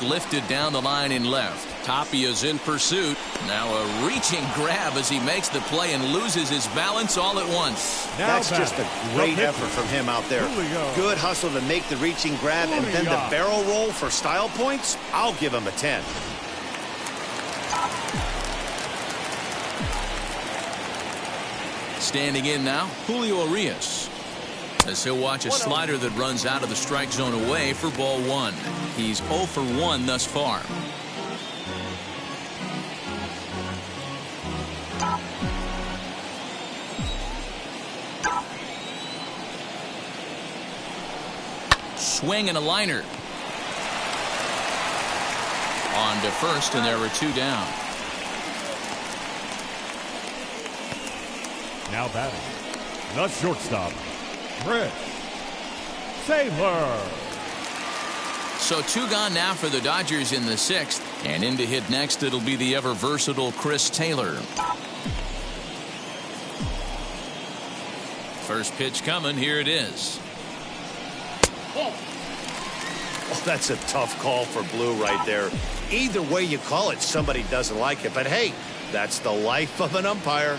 Lifted down the line in left. Tapia's in pursuit. Now a reaching grab as he makes the play and loses his balance all at once. That's just a great effort from him out there. Good hustle to make the reaching grab and then the barrel roll for style points. I'll give him a 10. Standing in now, Julio Urias, as he'll watch a slider that runs out of the strike zone away for ball 1. He's 0 for 1 thus far. Swing and a liner. On to first, and there were 2 down. Now batting, the shortstop, Chris Taylor. So 2 gone now for the Dodgers in the 6th, and in to hit next it'll be the ever versatile Chris Taylor. First pitch coming, here it is. Oh, that's a tough call for Blue right there. Either way you call it, somebody doesn't like it, but hey, that's the life of an umpire.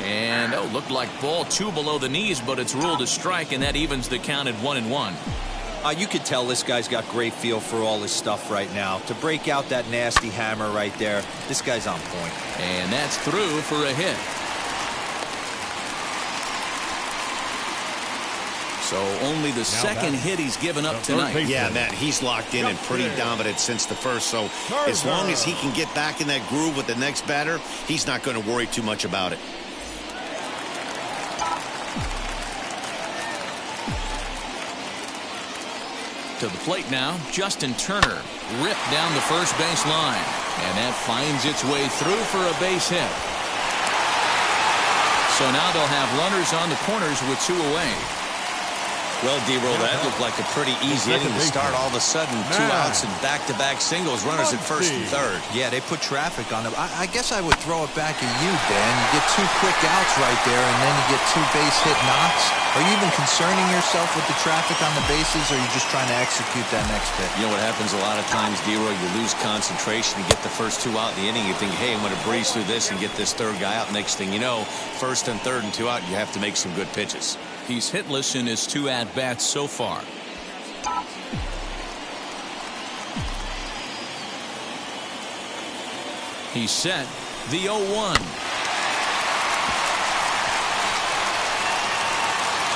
And looked like ball 2 below the knees, but it's ruled a strike, and that evens the count at 1-1. You could tell this guy's got great feel for all his stuff right now. To break out that nasty hammer right there, this guy's on point. And that's through for a hit. So only the second hit he's given up tonight. Yeah, Matt, he's locked in and pretty dominant since the first. So as long as he can get back in that groove with the next batter, he's not going to worry too much about it. To the plate now, Justin Turner ripped down the first base line, and that finds its way through for a base hit. So now they'll have runners on the corners with 2 away. Well, D-Roll, that looked like a pretty easy inning to start. All of a sudden, 2 outs and back-to-back singles, runners at first and third. Yeah, they put traffic on them. I guess I would throw it back at you, Dan. You get 2 quick outs right there, and then you get 2 base hit knocks. Are you even concerning yourself with the traffic on the bases, or are you just trying to execute that next pitch? You know what happens a lot of times, D-Roll? You lose concentration. You get the first 2 out in the inning. You think, hey, I'm going to breeze through this and get this 3rd guy out. Next thing you know, 1st and 3rd and 2 out, you have to make some good pitches. He's hitless in his 2 at-bats so far. He's set. The 0-1.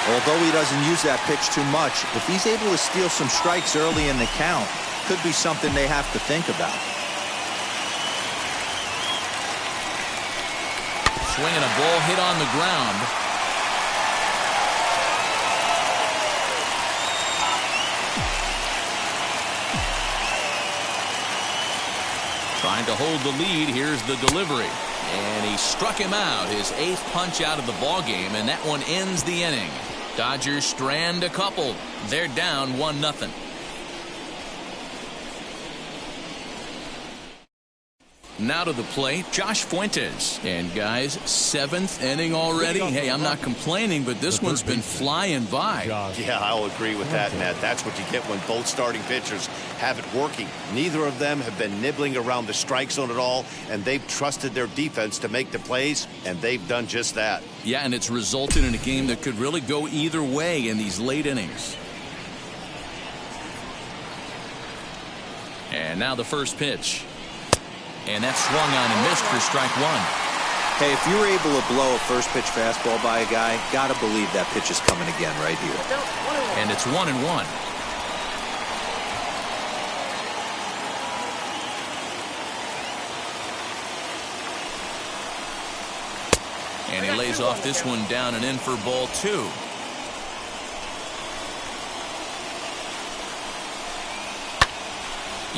Although he doesn't use that pitch too much, if he's able to steal some strikes early in the count, could be something they have to think about. Swinging a ball hit on the ground. Trying to hold the lead. Here's the delivery. And he struck him out. His 8th punch out of the ball game, and that one ends the inning. Dodgers strand a couple. They're down 1-0. Now to the plate, Josh Fuentes. And guys, 7th inning already. Hey, I'm not complaining, but this one's been flying by. Yeah, I'll agree with that, Matt. That's what you get when both starting pitchers have it working. Neither of them have been nibbling around the strike zone at all, and they've trusted their defense to make the plays, and they've done just that. Yeah, and it's resulted in a game that could really go either way in these late innings. And now the first pitch. And that's swung on and missed for strike 1. Hey, if you're able to blow a first pitch fastball by a guy, gotta believe that pitch is coming again right here. And it's 1-1. And he lays off this one down and in for ball 2.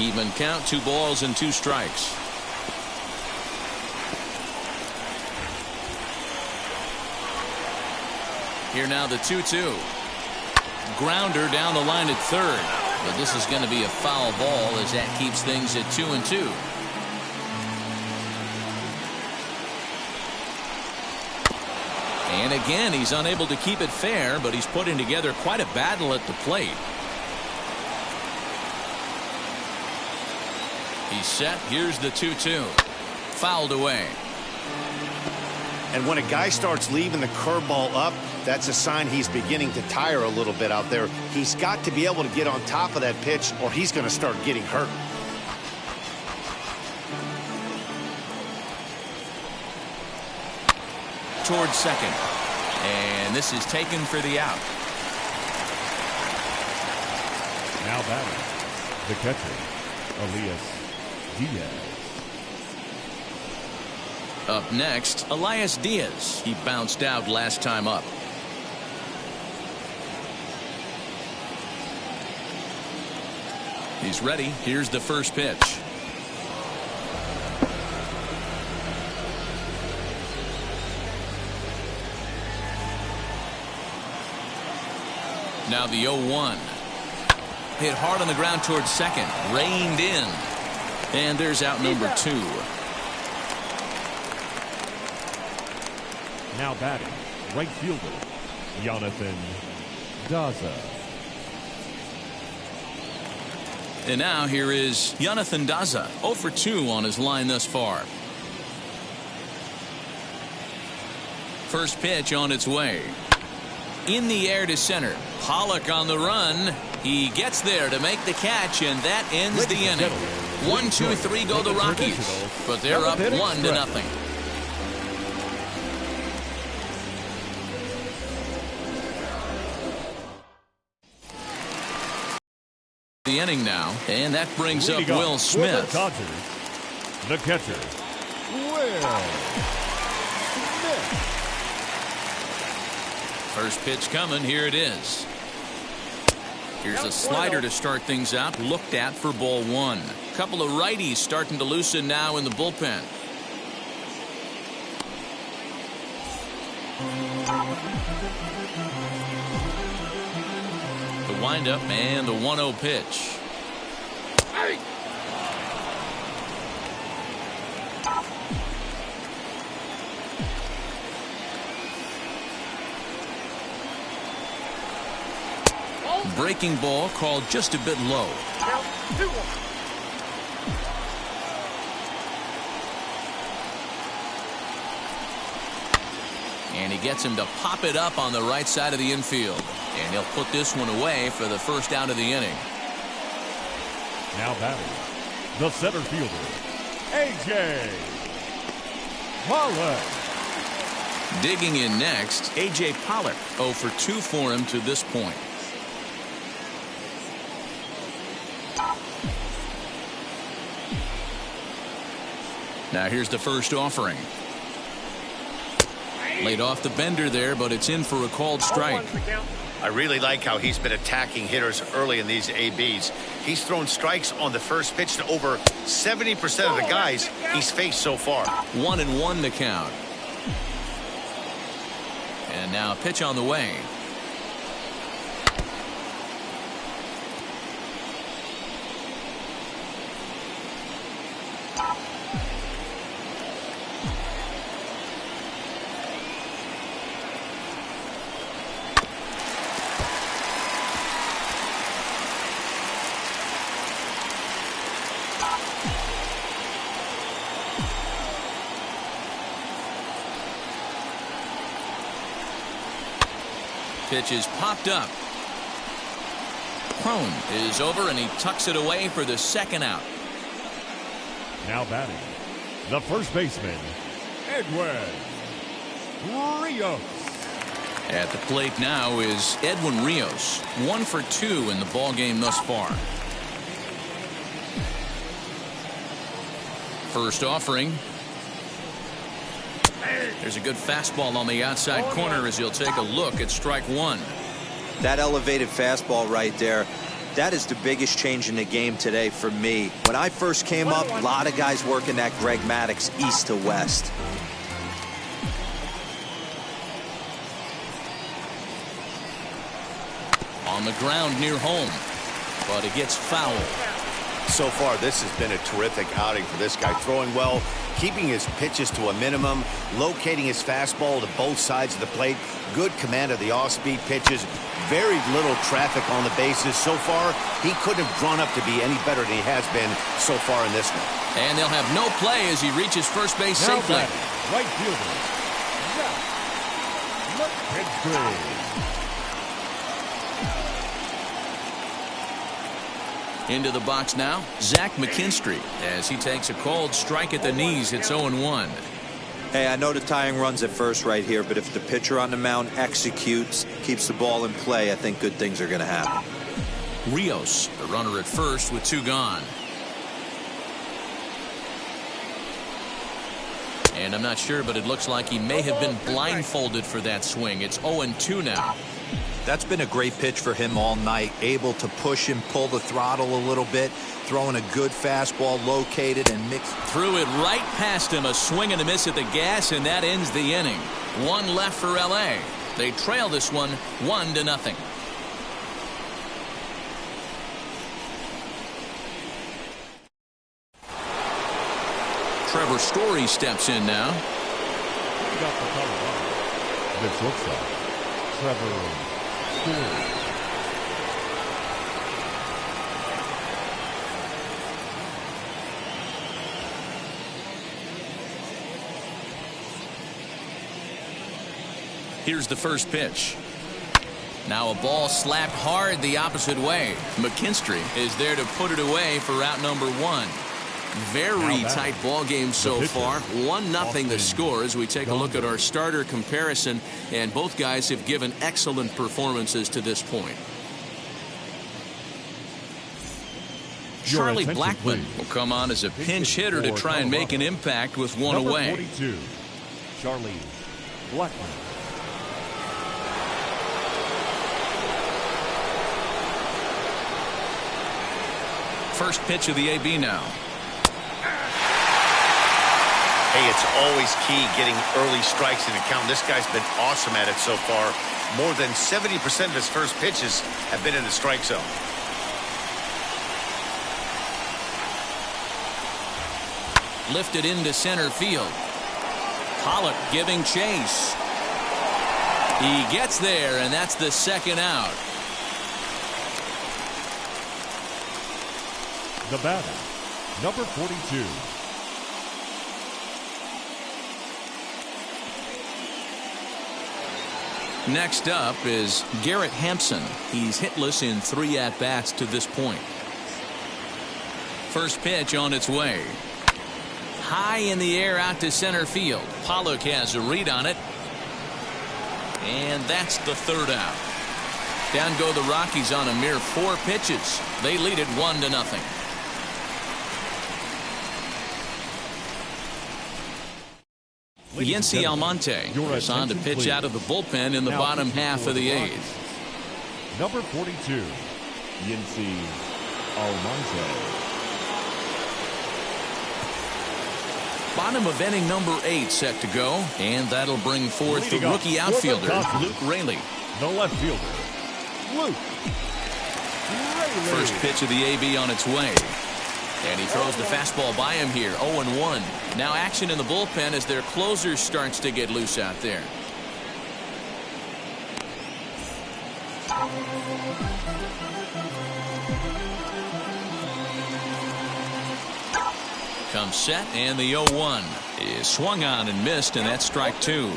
Even count, 2 balls and 2 strikes. Here now the 2-2. Grounder down the line at 3rd. But this is going to be a foul ball as that keeps things at 2-2. And again, he's unable to keep it fair, but he's putting together quite a battle at the plate. He's set. Here's the 2-2. Fouled away. And when a guy starts leaving the curveball up, that's a sign he's beginning to tire a little bit out there. He's got to be able to get on top of that pitch or he's going to start getting hurt. Towards second. And this is taken for the out. Now batting, the catcher, Elias Diaz. Up next, Elias Diaz. He bounced out last time up. He's ready. Here's the first pitch. Now the 0-1. Hit hard on the ground towards second. Reined in. And there's out number 2. Now batting, right fielder, Jonathan Daza. And now here is Jonathan Daza, 0 for 2 on his line thus far. First pitch on its way. In the air to center. Pollock on the run. He gets there to make the catch, and that ends the inning. 1, 2, 3 go the Rockies, but they're up 1-0. The inning now, and that brings up Will Smith. The catcher, Will Smith. First pitch coming. Here it is. Here's a slider to start things out. Looked at for ball 1. Couple of righties starting to loosen now in the bullpen. The windup and the 1-0 pitch. Breaking ball called just a bit low. And he gets him to pop it up on the right side of the infield. And he'll put this one away for the first out of the inning. Now batting, the center fielder, A.J. Pollock. Digging in next, A.J. Pollock. 0 for 2 for him to this point. Now here's the first offering. Laid off the bender there, but it's in for a called strike. I really like how he's been attacking hitters early in these ABs. He's thrown strikes on the first pitch to over 70% of the guys he's faced so far. 1-1 the count. And now a pitch on the way. Pitch is popped up. Crone is over, and he tucks it away for the second out. Now batting, the first baseman, Edwin Rios. At the plate now is Edwin Rios. 1 for 2 in the ball game thus far. First offering. There's a good fastball on the outside corner as he'll take a look at strike 1. That elevated fastball right there, that is the biggest change in the game today for me. When I first came up, a lot of guys working that Greg Maddux east to west. On the ground near home, but it gets fouled. So far, this has been a terrific outing for this guy. Throwing well, keeping his pitches to a minimum, locating his fastball to both sides of the plate, good command of the off-speed pitches, very little traffic on the bases so far. He couldn't have drawn up to be any better than he has been so far in this one. And they'll have no play as he reaches first base safely. Right fielder, McKinstry. Into the box now, Zach McKinstry, as he takes a cold strike at the knees. It's 0-1. Hey, I know the tying run's at first right here, but if the pitcher on the mound executes, keeps the ball in play, I think good things are going to happen. Rios, the runner at first with 2 gone. And I'm not sure, but it looks like he may have been blindfolded for that swing. It's 0-2 now. That's been a great pitch for him all night, able to push and pull the throttle a little bit, throwing a good fastball located and mixed. Threw it right past him, a swing and a miss at the gas, and that ends the inning. 1 left for LA. They trail this one 1-0. Trevor Story steps in now. Got the Colorado. This looks like Trevor Story. Here's the first pitch. Now a ball slapped hard the opposite way. McKinstry is there to put it away for out number 1. Very tight ball game so far. 1-0 the score as we take a look at our starter comparison, and both guys have given excellent performances to this point. Charlie Blackmon will come on as a pinch hitter to try and make an impact with 1 away. 42, Charlie Blackmon. First pitch of the AB now. Hey, it's always key getting early strikes in a count. This guy's been awesome at it so far. More than 70% of his first pitches have been in the strike zone. Lifted into center field. Pollock giving chase. He gets there, and that's the second out. The batter, number 42. Next up is Garrett Hampson. He's hitless in 3 at-bats to this point. First pitch on its way. High in the air out to center field. Pollock has a read on it. And that's the third out. Down go the Rockies on a mere 4 pitches. They lead it 1-0. Yency Almonte is on to pitch out of the bullpen in the bottom half of the 8th. Number 42, Yency Almonte. Bottom of inning number 8 set to go, and that'll bring forth the rookie outfielder, Luke Raley. The left fielder, Luke Raley. First pitch of the AB on its way. And he throws the fastball by him here, 0-1. Now action in the bullpen as their closer starts to get loose out there. Comes set, and the 0-1 is swung on and missed, and that's strike 2.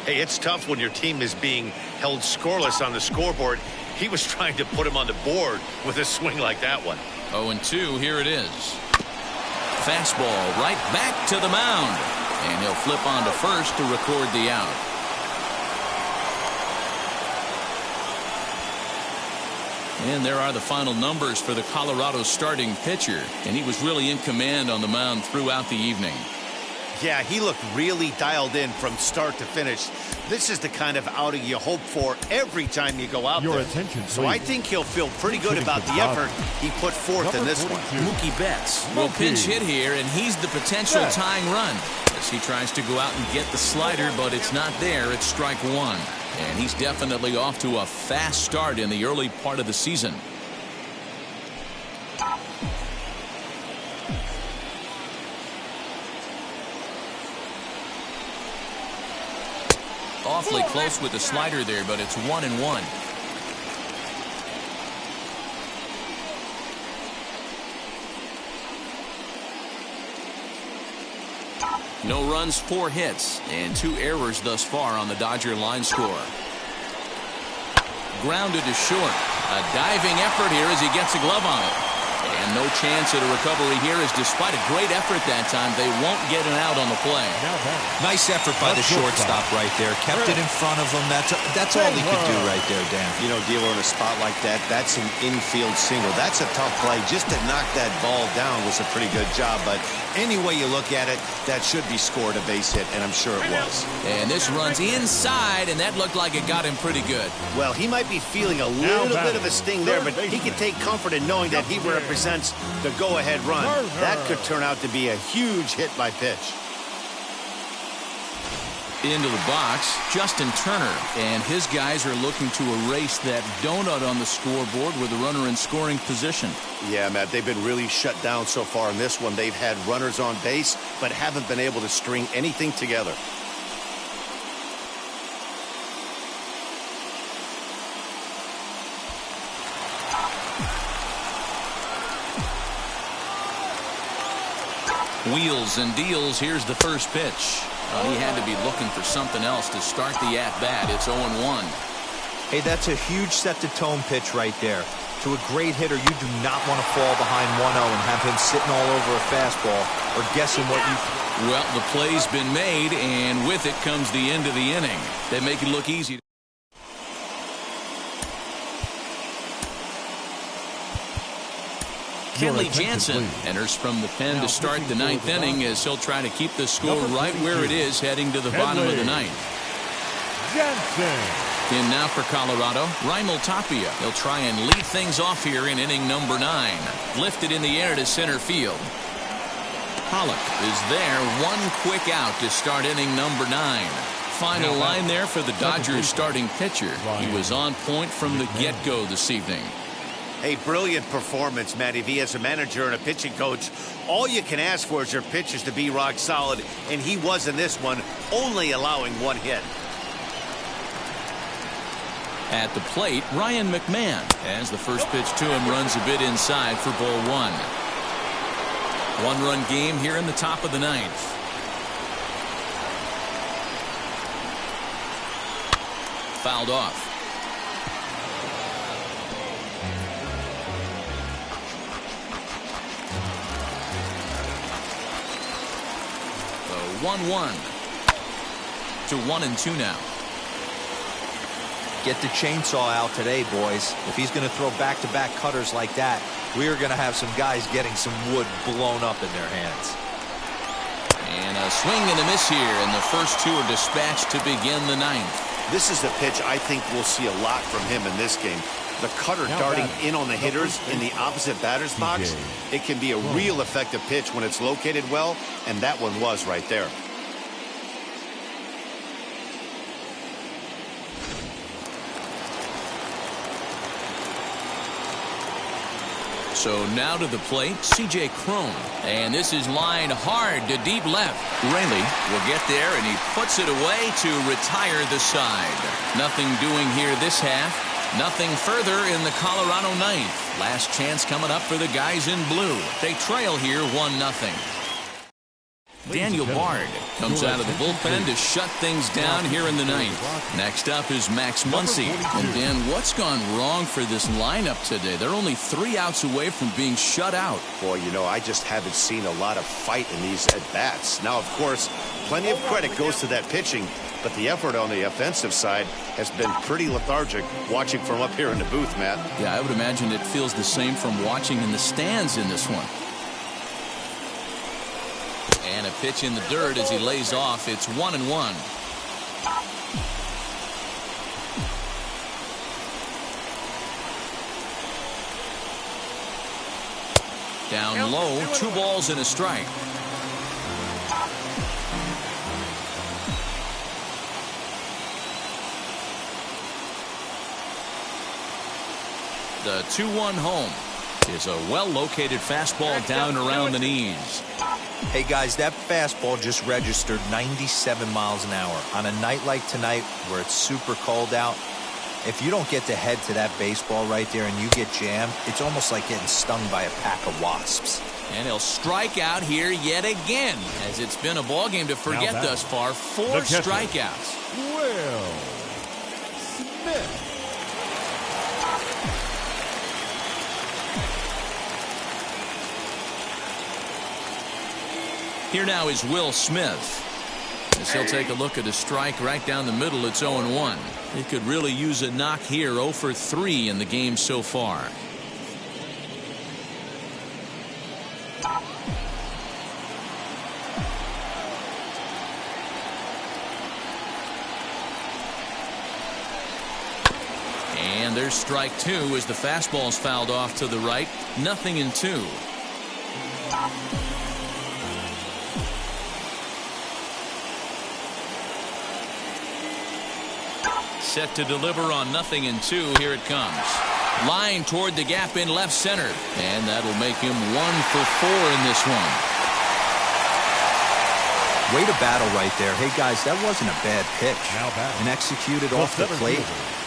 Hey, it's tough when your team is being held scoreless on the scoreboard. He was trying to put him on the board with a swing like that one. 0-2, here it is. Fastball right back to the mound. And he'll flip on to first to record the out. And there are the final numbers for the Colorado starting pitcher. And he was really in command on the mound throughout the evening. Yeah, he looked really dialed in from start to finish. This is the kind of outing you hope for every time you go out there. Attention, so I think he'll feel pretty good about the effort he put forth in this one. Mookie Betts will pinch hit here, and he's the potential tying run as he tries to go out and get the slider, but it's not there. It's strike 1. And he's definitely off to a fast start in the early part of the season. Awfully close with the slider there, but it's 1-1. No runs, 4 hits, and 2 errors thus far on the Dodger line score. Grounded to short. A diving effort here as he gets a glove on it. And no chance at a recovery here, as despite a great effort that time, they won't get an out on the play. Nice effort by the shortstop right there. Kept it in front of him. That's all he could do right there, Dan. You know, Dealer, in a spot like that, that's an infield single. That's a tough play. Just to knock that ball down was a pretty good job. But any way you look at it, that should be scored a base hit, and I'm sure it was. And this runs inside, and that looked like it got him pretty good. Well, he might be feeling a little bit of a sting there, but he can take comfort in knowing that he represents the go-ahead run. That could turn out to be a huge hit by pitch. Into the box, Justin Turner, and his guys are looking to erase that donut on the scoreboard with a runner in scoring position. Yeah, Matt, they've been really shut down so far in this one. They've had runners on base, but haven't been able to string anything together. Wheels and deals. Here's the first pitch. He had to be looking for something else to start the at-bat. It's 0-1. Hey, that's a huge set-the-tone pitch right there. To a great hitter, you do not want to fall behind 1-0 and have him sitting all over a fastball or guessing what you... Well, the play's been made, and with it comes the end of the inning. They make it look easy. Kenley Jansen enters from the pen to start the 9th inning, as he'll try to keep the score right where it is heading to the bottom of the 9th. Jansen. In now for Colorado, Raimel Tapia. He'll try and lead things off here in inning number 9. Lifted in the air to center field. Pollock is there. One quick out to start inning number 9. Final line there for the Dodgers starting pitcher. He was on point from the get-go this evening. A brilliant performance, Matty V. As a manager and a pitching coach, all you can ask for is your pitchers to be rock solid, and he was in this one, only allowing 1 hit. At the plate, Ryan McMahon, as the first pitch to him runs a bit inside for ball 1. 1-run game here in the top of the 9th. Fouled off. So 1-1 to 1-2 now. Get the chainsaw out today, boys. If he's going to throw back-to-back cutters like that, we are going to have some guys getting some wood blown up in their hands. And a swing and a miss here, and the first 2 are dispatched to begin the 9th. This is the pitch I think we'll see a lot from him in this game. The cutter darting in on the hitters in the opposite batter's box. It can be a real effective pitch when it's located well, and that one was right there. So now to the plate, C.J. Cron. And this is lined hard to deep left. Raley will get there, and he puts it away to retire the side. Nothing doing here this half. Nothing further in the Colorado 9th. Last chance coming up for the guys in blue. They trail here 1-0. Daniel Bard comes out of the bullpen to shut things down here in the 9th. Next up is Max Muncy. And Dan, what's gone wrong for this lineup today? They're only 3 outs away from being shut out. Boy, you know, I just haven't seen a lot of fight in these at-bats. Now, of course, plenty of credit goes to that pitching, but the effort on the offensive side has been pretty lethargic watching from up here in the booth, Matt. Yeah, I would imagine it feels the same from watching in the stands in this one. And a pitch in the dirt as he lays off. It's 1-1. Down low, 2 balls and a strike. The 2-1 home is a well-located fastball down around the knees. Hey, guys, that fastball just registered 97 miles an hour. On a night like tonight where it's super cold out, if you don't get to head to that baseball right there and you get jammed, it's almost like getting stung by a pack of wasps. And he'll strike out here yet again, as it's been a ball game to forget thus far. 4 strikeouts. Will Smith. Here now is Will Smith. As he'll take a look at a strike right down the middle. It's 0-1. He could really use a knock here. 0 for 3 in the game so far. And there's strike 2 as the fastball's fouled off to the right. 0-2. Set to deliver on 0-2. Here it comes. Line toward the gap in left center. And that'll make him 1 for 4 in this one. Way to battle right there. Hey, guys, that wasn't a bad pitch. And executed off the plate.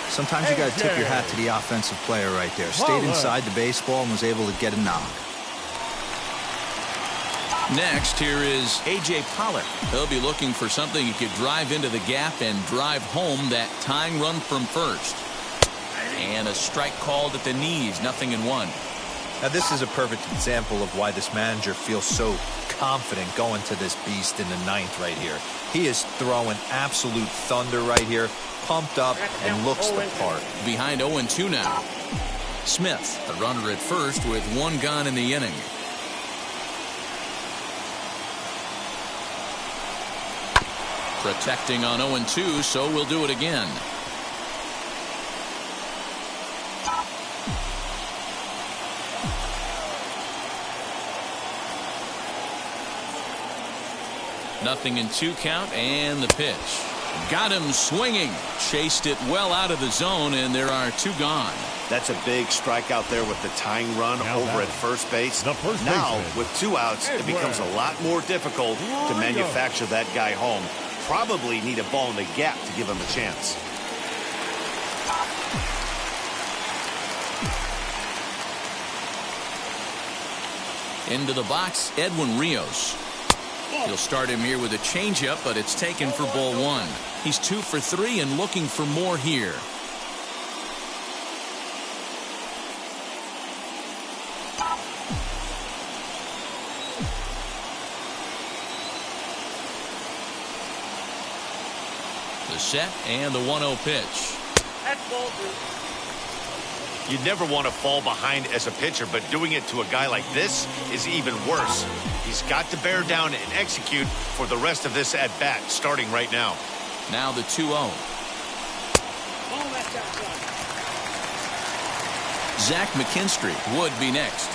Sometimes you got to tip your hat to the offensive player right there. Stayed inside the baseball and was able to get a knock. Next, here is A.J. Pollock. He'll be looking for something he could drive into the gap and drive home that tying run from first. And a strike called at the knees. 0-1. Now, this is a perfect example of why this manager feels so confident going to this beast in the 9th right here. He is throwing absolute thunder right here. Pumped up and looks the part. Behind 0-2 now. Smith, the runner at first with 1 gone in the inning. Protecting on 0-2, so we'll do it again. Nothing in 2 count, and the pitch. Got him swinging. Chased it well out of the zone, and there are 2 gone. That's a big strikeout there with the tying run over at first base. Now, with 2 outs, it becomes a lot more difficult to manufacture that guy home. Probably need a ball in the gap to give him a chance. Into the box, Edwin Rios. He'll start him here with a changeup, but it's taken for ball 1. He's 2 for 3 and looking for more here. The set and the 1-0 pitch. That's ball 2. You'd never want to fall behind as a pitcher, but doing it to a guy like this is even worse. He's got to bear down and execute for the rest of this at-bat, starting right now. Now the 2-0. Zach McKinstry would be next.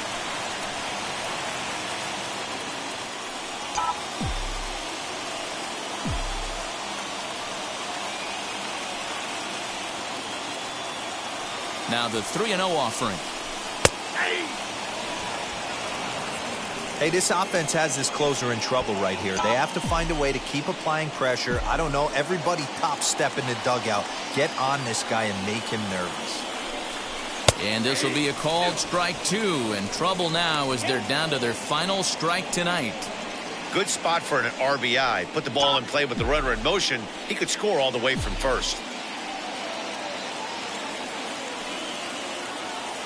Now the 3-0 offering. Hey, this offense has this closer in trouble right here. They have to find a way to keep applying pressure. I don't know. Everybody top step in the dugout. Get on this guy and make him nervous. And this will be a called strike 2. And trouble now as they're down to their final strike tonight. Good spot for an RBI. Put the ball in play with the runner in motion. He could score all the way from first.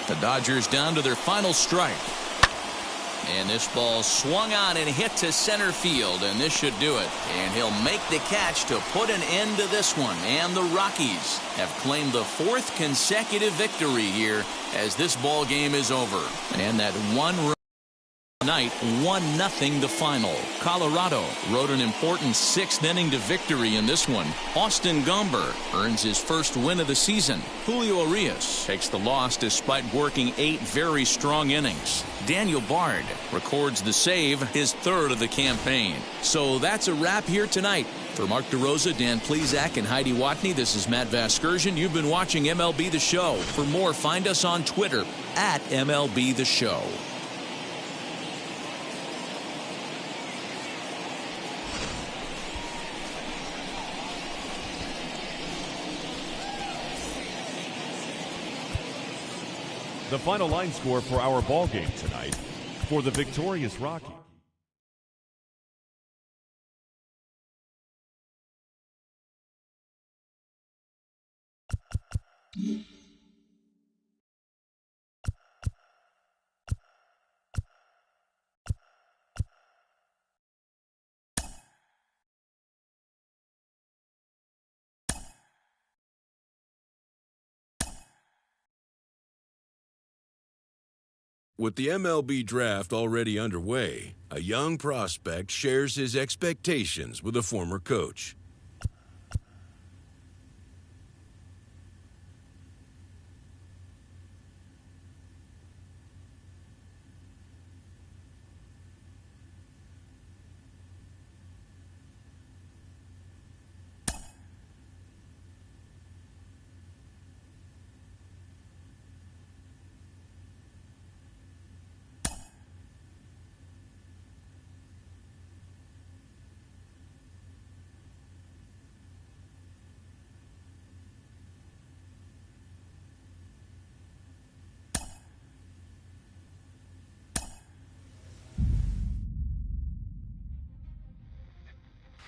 The Dodgers down to their final strike. And this ball swung on and hit to center field, and this should do it. And he'll make the catch to put an end to this one. And the Rockies have claimed the 4th consecutive victory here as this ball game is over. And that one night, 1-0 the final. Colorado rode an important 6th inning to victory in this one. Austin Gomber earns his first win of the season. Julio Urias takes the loss despite working 8 very strong innings. Daniel Bard records the save, his 3rd of the campaign. So that's a wrap here tonight. For Mark DeRosa, Dan Plesac, and Heidi Watney, this is Matt Vasgersian. You've been watching MLB The Show. For more, find us on Twitter at MLB The Show. The final line score for our ball game tonight: for the victorious Rocky. With the MLB draft already underway, a young prospect shares his expectations with a former coach.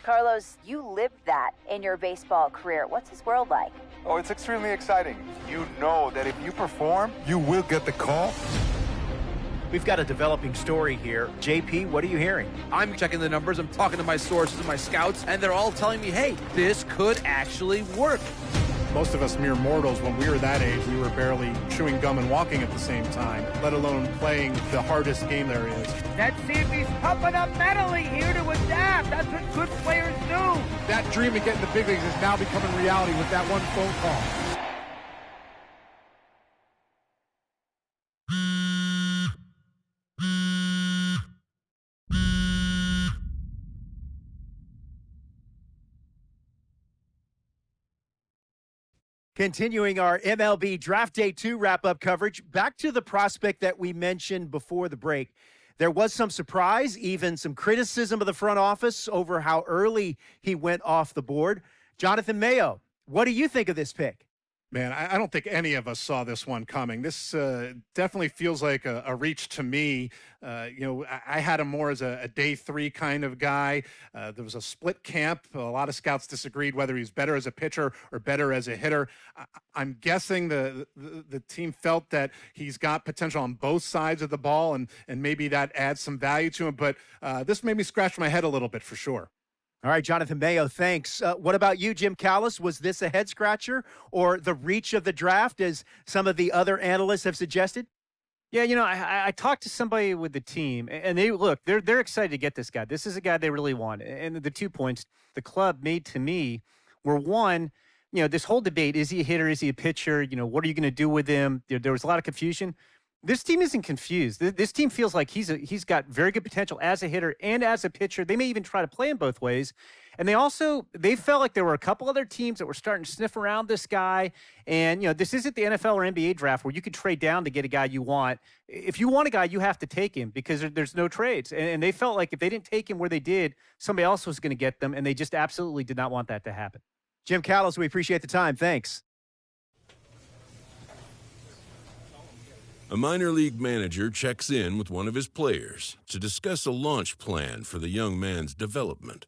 Carlos, you lived that in your baseball career. What's his world like? Oh, it's extremely exciting. You know that if you perform, you will get the call. We've got a developing story here. JP, what are you hearing? I'm checking the numbers. I'm talking to my sources and my scouts, and they're all telling me, hey, this could actually work. Most of us mere mortals, when we were that age, we were barely chewing gum and walking at the same time, let alone playing the hardest game there is. Let's see if he's pumping up mentally here to adapt. That's what good players do. That dream of getting the big leagues is now becoming reality with that one phone call. Continuing our MLB Draft Day 2 wrap-up coverage, back to the prospect that we mentioned before the break. There was some surprise, even some criticism of the front office over how early he went off the board. Jonathan Mayo, what do you think of this pick? Man, I don't think any of us saw this one coming. This definitely feels like a reach to me. I had him more as a day 3 kind of guy. There was a split camp. A lot of scouts disagreed whether he's better as a pitcher or better as a hitter. I'm guessing the team felt that he's got potential on both sides of the ball, and maybe that adds some value to him. But this made me scratch my head a little bit for sure. All right, Jonathan Mayo, thanks. What about you, Jim Callis? Was this a head-scratcher or the reach of the draft, as some of the other analysts have suggested? Yeah, I talked to somebody with the team, and they're excited to get this guy. This is a guy they really want. And the 2 points the club made to me were, one, this whole debate, is he a hitter, is he a pitcher, what are you going to do with him? There was a lot of confusion. This team isn't confused. This team feels like he's got very good potential as a hitter and as a pitcher. They may even try to play him both ways. And they felt like there were a couple other teams that were starting to sniff around this guy. And, this isn't the NFL or NBA draft where you can trade down to get a guy you want. If you want a guy, you have to take him because there's no trades. And they felt like if they didn't take him where they did, somebody else was going to get them. And they just absolutely did not want that to happen. Jim Callis, we appreciate the time. Thanks. A minor league manager checks in with one of his players to discuss a launch plan for the young man's development.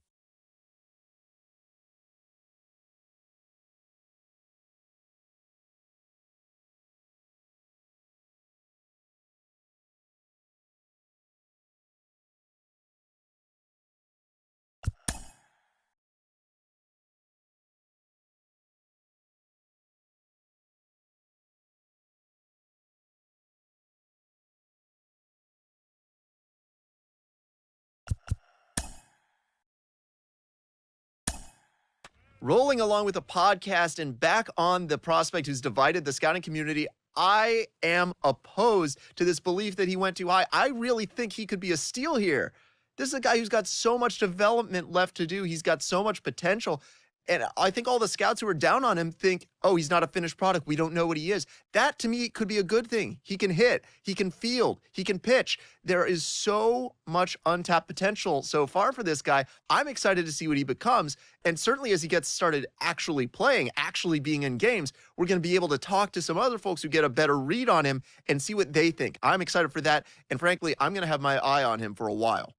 Rolling along with the podcast and back on the prospect who's divided the scouting community, I am opposed to this belief that he went too high. I really think he could be a steal here. This is a guy who's got so much development left to do. He's got so much potential. And I think all the scouts who are down on him think, oh, he's not a finished product. We don't know what he is. That, to me, could be a good thing. He can hit. He can field. He can pitch. There is so much untapped potential so far for this guy. I'm excited to see what he becomes. And certainly as he gets started actually playing, actually being in games, we're going to be able to talk to some other folks who get a better read on him and see what they think. I'm excited for that. And frankly, I'm going to have my eye on him for a while.